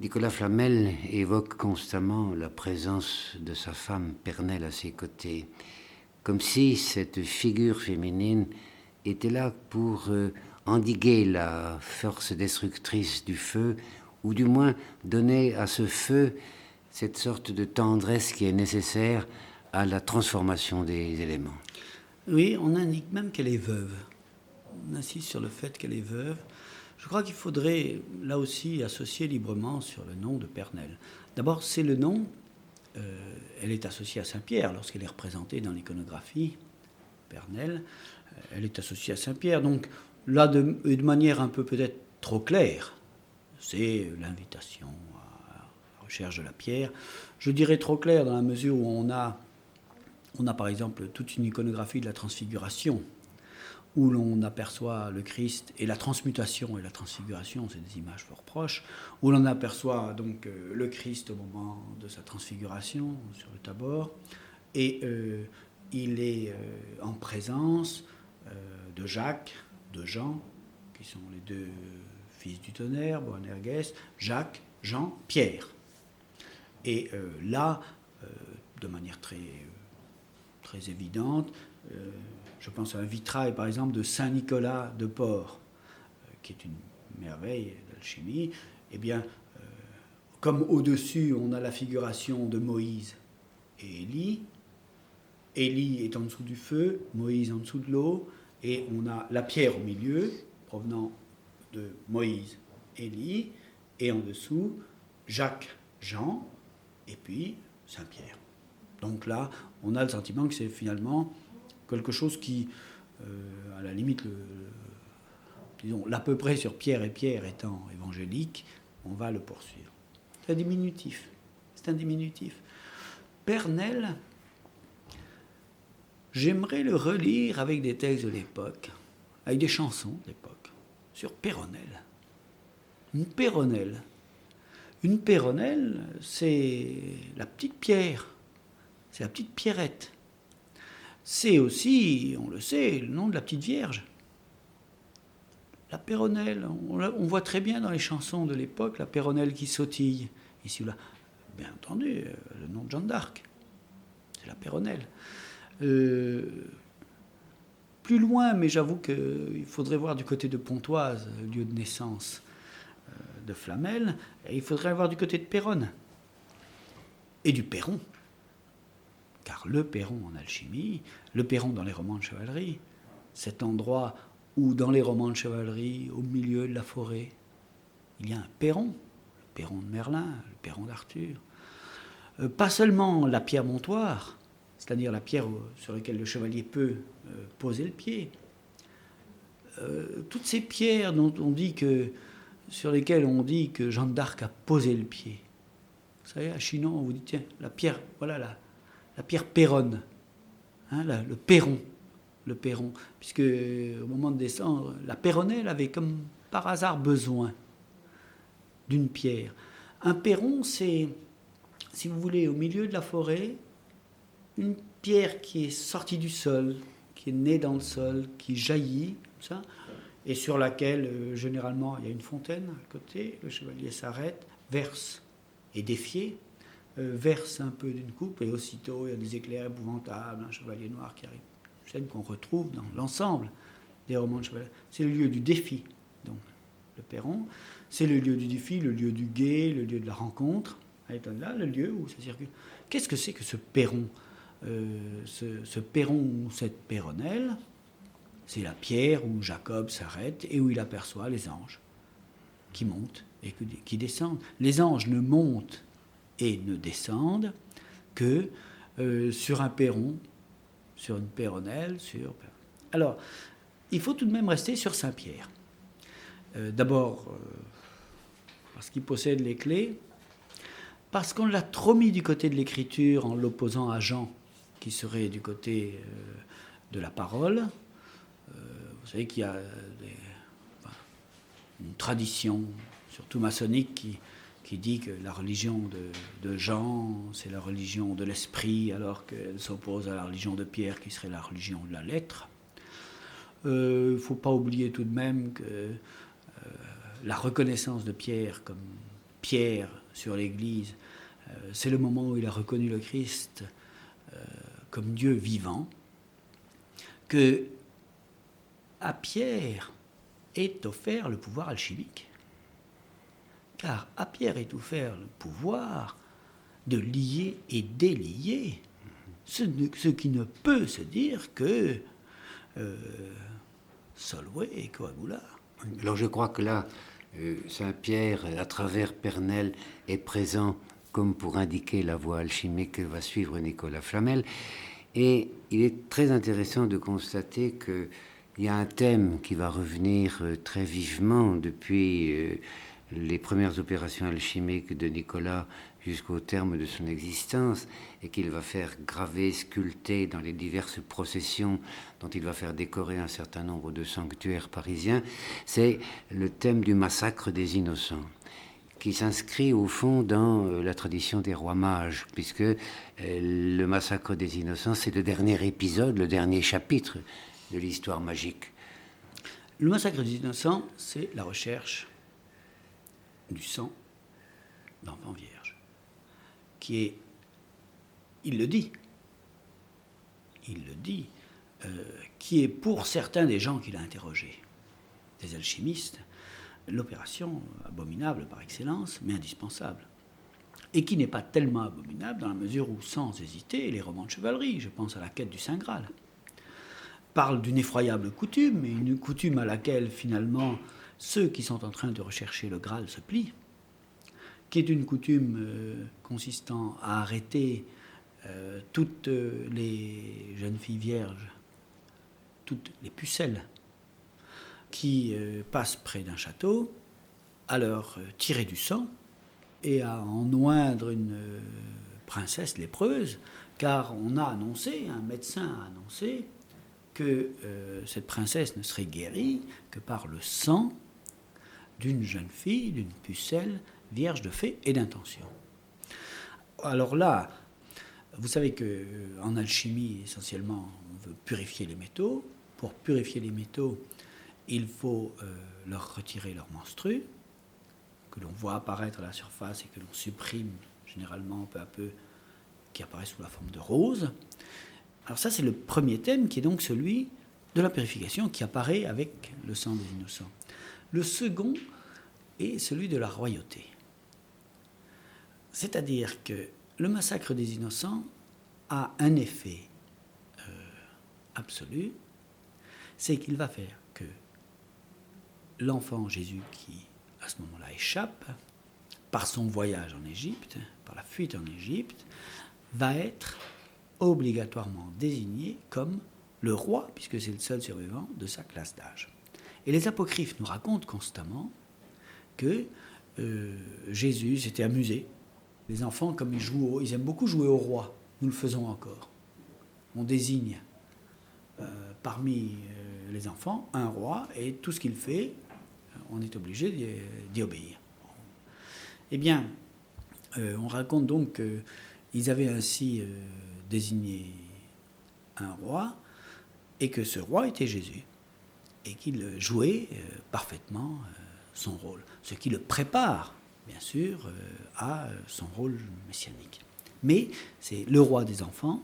Nicolas Flamel évoque constamment la présence de sa femme Pernelle à ses côtés, comme si cette figure féminine était là pour endiguer la force destructrice du feu, ou du moins donner à ce feu cette sorte de tendresse qui est nécessaire à la transformation des éléments. Oui, on indique même qu'elle est veuve. On insiste sur le fait qu'elle est veuve. Je crois qu'il faudrait, là aussi, associer librement sur le nom de Pernelle. D'abord, c'est le nom, elle est associée à Saint-Pierre lorsqu'elle est représentée dans l'iconographie. Pernelle, elle est associée à Saint-Pierre. Donc là, de manière un peu peut-être trop claire, c'est l'invitation à la recherche de la pierre. Je dirais trop claire dans la mesure où on a par exemple toute une iconographie de la transfiguration, où l'on aperçoit le Christ et la transmutation et la transfiguration, c'est des images fort proches, où l'on aperçoit donc le Christ au moment de sa transfiguration sur le Tabor, et il est en présence de Jacques, de Jean, qui sont les deux fils du tonnerre, Boanerges, Jacques, Jean, Pierre. Et là, de manière très évidente, je pense à un vitrail, par exemple, de Saint-Nicolas de Port, qui est une merveille d'alchimie. Eh bien, comme au-dessus, on a la figuration de Moïse et Élie. Élie est en dessous du feu, Moïse en dessous de l'eau, et on a la pierre au milieu, provenant de Moïse, Élie, et en dessous, Jacques, Jean, et puis Saint-Pierre. Donc là, on a le sentiment que c'est finalement quelque chose qui, à la limite, disons, l'à peu près sur Pierre et Pierre étant évangélique, on va le poursuivre. C'est un diminutif. Pernelle, j'aimerais le relire avec des textes de l'époque, avec des chansons de l'époque, sur Péronnelle. Une Péronnelle, Une péronnelle, c'est la petite pierre, c'est la petite pierrette. C'est aussi, on le sait, le nom de la petite Vierge. La péronnelle, on voit très bien dans les chansons de l'époque la péronnelle qui sautille. Ici ou là, bien entendu, le nom de Jeanne d'Arc, c'est la péronnelle. Plus loin, mais j'avoue qu'il faudrait voir du côté de Pontoise, lieu de naissance de Flamel, et il faudrait voir du côté de Péronne et du Perron. Car le Perron en alchimie, le Perron dans les romans de chevalerie, cet endroit où dans les romans de chevalerie, au milieu de la forêt, il y a un perron, le perron de Merlin, le perron d'Arthur. Pas seulement la pierre montoire, c'est-à-dire la pierre sur laquelle le chevalier peut poser le pied. Toutes ces pierres sur lesquelles on dit que Jeanne d'Arc a posé le pied. Vous savez, à Chinon, on vous dit, tiens, la pierre, voilà la pierre péronne, hein, le perron. Le perron, puisque au moment de descendre, la péronnelle avait comme par hasard besoin d'une pierre. Un perron, c'est, si vous voulez, au milieu de la forêt, une pierre qui est sortie du sol, qui est née dans le sol, qui jaillit, comme ça, et sur laquelle, généralement, il y a une fontaine à côté, le chevalier s'arrête, verse, et défié, verse un peu d'une coupe, et aussitôt, il y a des éclairs épouvantables, un chevalier noir qui arrive. Scène qu'on retrouve dans l'ensemble des romans de chevalerie. C'est le lieu du défi, donc le perron. C'est le lieu du défi, le lieu du guet, le lieu de la rencontre. Là, le lieu où ça circule. Qu'est-ce que c'est que ce perron ce perron ou cette péronnelle, c'est la pierre où Jacob s'arrête et où il aperçoit les anges qui montent et qui descendent. Les anges ne montent et ne descendent que sur un perron, sur une péronnelle, Alors, il faut tout de même rester sur Saint-Pierre. D'abord, parce qu'il possède les clés, parce qu'on l'a trop mis du côté de l'écriture en l'opposant à Jean, qui serait du côté de la parole. Vous savez qu'il y a une tradition, surtout maçonnique, qui dit que la religion de Jean, c'est la religion de l'esprit, alors qu'elle s'oppose à la religion de Pierre, qui serait la religion de la lettre. Il ne faut pas oublier tout de même que la reconnaissance de Pierre comme Pierre sur l'Église, c'est le moment où il a reconnu le Christ comme Dieu vivant, que à Pierre est offert le pouvoir alchimique. Car à Pierre est offert le pouvoir de lier et délier, ce qui ne peut se dire que Solvay et Coagula. Alors je crois que là, Saint-Pierre, à travers Pernelle, est présent comme pour indiquer la voie alchimique que va suivre Nicolas Flamel. Et il est très intéressant de constater qu'il y a un thème qui va revenir très vivement depuis les premières opérations alchimiques de Nicolas jusqu'au terme de son existence, et qu'il va faire graver, sculpter dans les diverses processions dont il va faire décorer un certain nombre de sanctuaires parisiens, c'est le thème du massacre des innocents, qui s'inscrit au fond dans la tradition des rois mages, puisque le massacre des innocents, c'est le dernier épisode, le dernier chapitre de l'histoire magique. Le massacre des innocents, c'est la recherche du sang d'enfant vierge, qui est, il le dit, qui est pour certains des gens qu'il a interrogés, des alchimistes, l'opération abominable par excellence, mais indispensable. Et qui n'est pas tellement abominable dans la mesure où, sans hésiter, les romans de chevalerie, je pense à la quête du Saint Graal, parlent d'une effroyable coutume, et une coutume à laquelle, finalement, ceux qui sont en train de rechercher le Graal se plient, qui est une coutume consistant à arrêter toutes les jeunes filles vierges, toutes les pucelles, qui passent près d'un château, à leur tirer du sang et à en oindre une princesse lépreuse, car on a annoncé, un médecin a annoncé que cette princesse ne serait guérie que par le sang d'une jeune fille, d'une pucelle vierge de fait et d'intention. Alors là, vous savez qu'en alchimie, essentiellement, on veut purifier les métaux. Pour purifier les métaux, il faut leur retirer leur menstru, que l'on voit apparaître à la surface et que l'on supprime généralement peu à peu, qui apparaît sous la forme de rose. Alors ça, c'est le premier thème, qui est donc celui de la purification, qui apparaît avec le sang des innocents. Le second est celui de la royauté. C'est-à-dire que le massacre des innocents a un effet absolu, c'est qu'il va faire que l'enfant Jésus, qui à ce moment-là échappe, par son voyage en Égypte, par la fuite en Égypte, va être obligatoirement désigné comme le roi, puisque c'est le seul survivant de sa classe d'âge. Et les apocryphes nous racontent constamment que Jésus s'était amusé. Les enfants, comme ils aiment beaucoup jouer au roi, nous le faisons encore. On désigne parmi les enfants un roi, et tout ce qu'il fait, on est obligé d'y obéir. Eh bien, on raconte donc qu'ils avaient ainsi désigné un roi, et que ce roi était Jésus, et qu'il jouait parfaitement son rôle, ce qui le prépare, bien sûr, à son rôle messianique. Mais c'est le roi des enfants,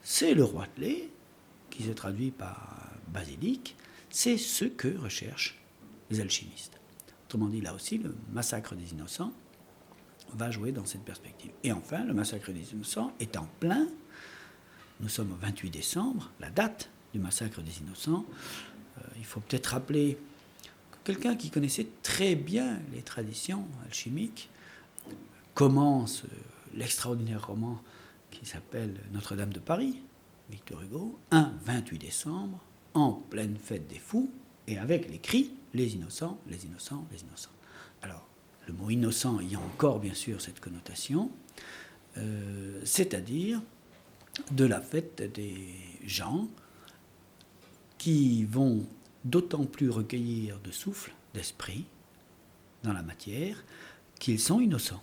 c'est le roi de lait, qui se traduit par basilic, c'est ce que recherchent les alchimistes. Autrement dit, là aussi, le massacre des innocents va jouer dans cette perspective. Et enfin, le massacre des innocents est en plein, nous sommes au 28 décembre, la date du massacre des innocents. Il faut peut-être rappeler que quelqu'un qui connaissait très bien les traditions alchimiques commence l'extraordinaire roman qui s'appelle Notre-Dame de Paris, Victor Hugo, un 28 décembre, en pleine fête des fous, et avec les cris « les innocents, les innocents, les innocents ». Alors, le mot « innocent » ayant encore bien sûr cette connotation, c'est-à-dire de la fête des gens qui vont d'autant plus recueillir de souffle, d'esprit, dans la matière, qu'ils sont innocents.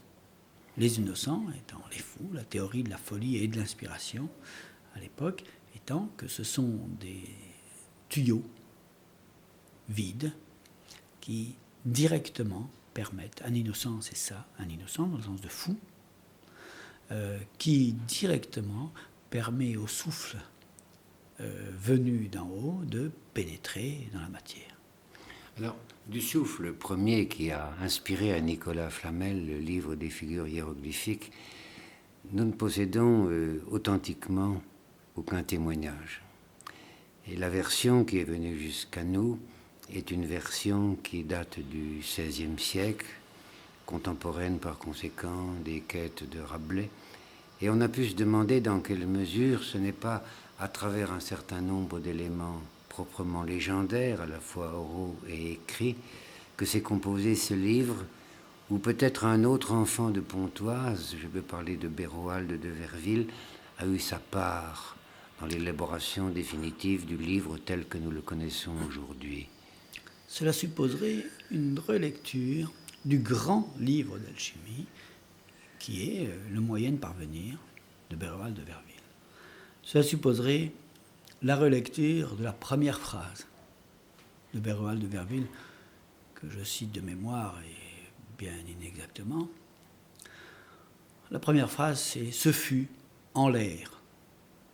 Les innocents étant les fous, la théorie de la folie et de l'inspiration, à l'époque, étant que ce sont des tuyaux vides qui directement permettent, un innocent c'est ça, un innocent dans le sens de fou, qui directement permet au souffle venu d'en haut de pénétrer dans la matière. Alors, du souffle premier qui a inspiré à Nicolas Flamel le livre des figures hiéroglyphiques, nous ne possédons authentiquement aucun témoignage. Et la version qui est venue jusqu'à nous est une version qui date du XVIe siècle, contemporaine par conséquent des quêtes de Rabelais. Et on a pu se demander dans quelle mesure ce n'est pas à travers un certain nombre d'éléments proprement légendaires, à la fois oraux et écrits, que s'est composé ce livre, ou peut-être un autre enfant de Pontoise, je veux parler de Béroald de Verville, a eu sa part dans l'élaboration définitive du livre tel que nous le connaissons aujourd'hui. Cela supposerait une relecture du grand livre d'alchimie qui est Le moyen de parvenir de Béroald de Verville. Cela supposerait la relecture de la première phrase de Béroald de Verville, que je cite de mémoire et bien inexactement. La première phrase, c'est « ce fut en l'air,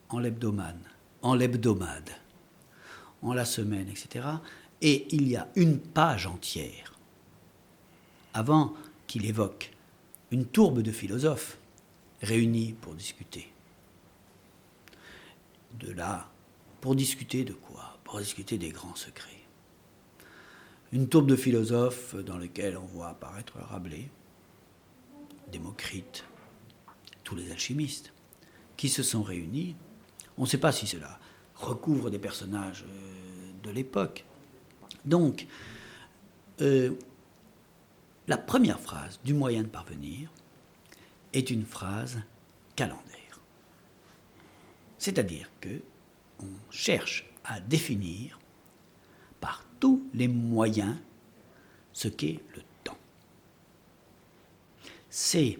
en l'hebdomade, en la semaine, etc. » Et il y a une page entière avant qu'il évoque une tourbe de philosophes réunis pour discuter. De là, pour discuter de quoi ? Pour discuter des grands secrets. Une tourbe de philosophes dans laquelle on voit apparaître Rabelais, Démocrite, tous les alchimistes, qui se sont réunis. On ne sait pas si cela recouvre des personnages de l'époque. Donc, la première phrase du moyen de parvenir est une phrase calendaire. C'est-à-dire qu'on cherche à définir par tous les moyens ce qu'est le temps. c'est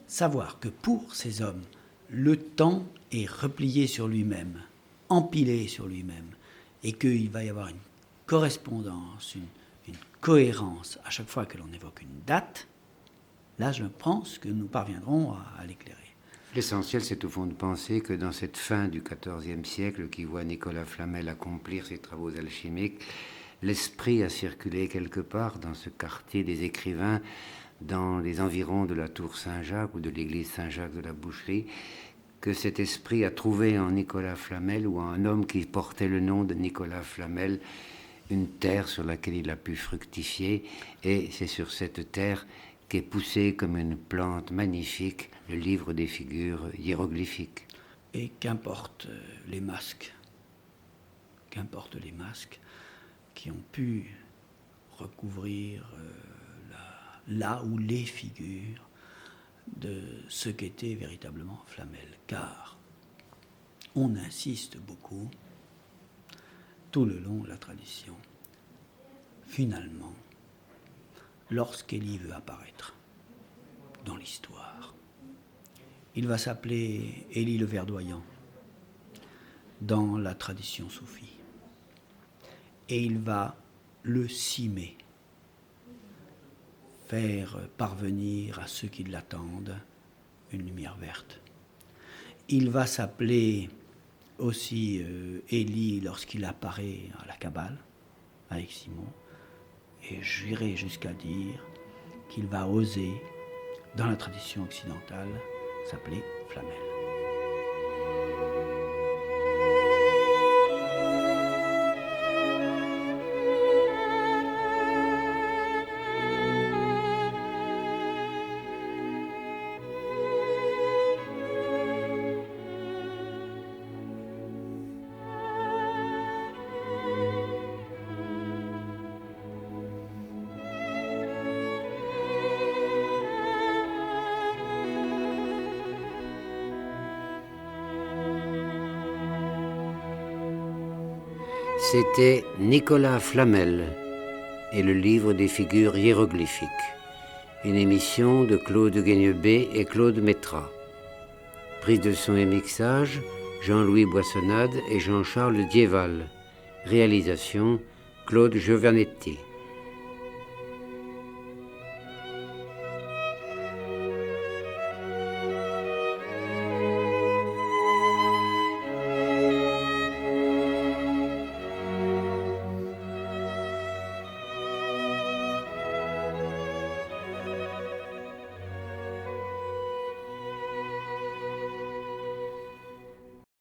savoir que pour ces hommes, le temps est replié sur lui-même, empilé sur lui-même, et qu'il va y avoir une correspondance, une cohérence à chaque fois que l'on évoque une date. Là, je pense que nous parviendrons à l'éclairer. L'essentiel, c'est au fond de penser que dans cette fin du XIVe siècle qui voit Nicolas Flamel accomplir ses travaux alchimiques, l'esprit a circulé quelque part dans ce quartier des écrivains, dans les environs de la tour Saint-Jacques ou de l'église Saint-Jacques de la Boucherie, que cet esprit a trouvé en Nicolas Flamel ou en un homme qui portait le nom de Nicolas Flamel une terre sur laquelle il a pu fructifier, et c'est sur cette terre qu'est poussé comme une plante magnifique le livre des figures hiéroglyphiques. Et qu'importe les masques qui ont pu recouvrir là où les figures de ce qu'était véritablement Flamel. Car on insiste beaucoup tout le long de la tradition. Finalement, lorsqu'Élie veut apparaître dans l'histoire, il va s'appeler Élie le Verdoyant dans la tradition soufie. Et il va le cimer, faire parvenir à ceux qui l'attendent une lumière verte. Il va s'appeler aussi Élie lorsqu'il apparaît à la Kabbale avec Simon. Et j'irai jusqu'à dire qu'il va oser, dans la tradition occidentale, s'appeler Flamel. C'était Nicolas Flamel et le livre des figures hiéroglyphiques, une émission de Claude Guignebet et Claude Métras. Prise de son et mixage, Jean-Louis Boissonnade et Jean-Charles Dieval. Réalisation, Claude Giovannetti.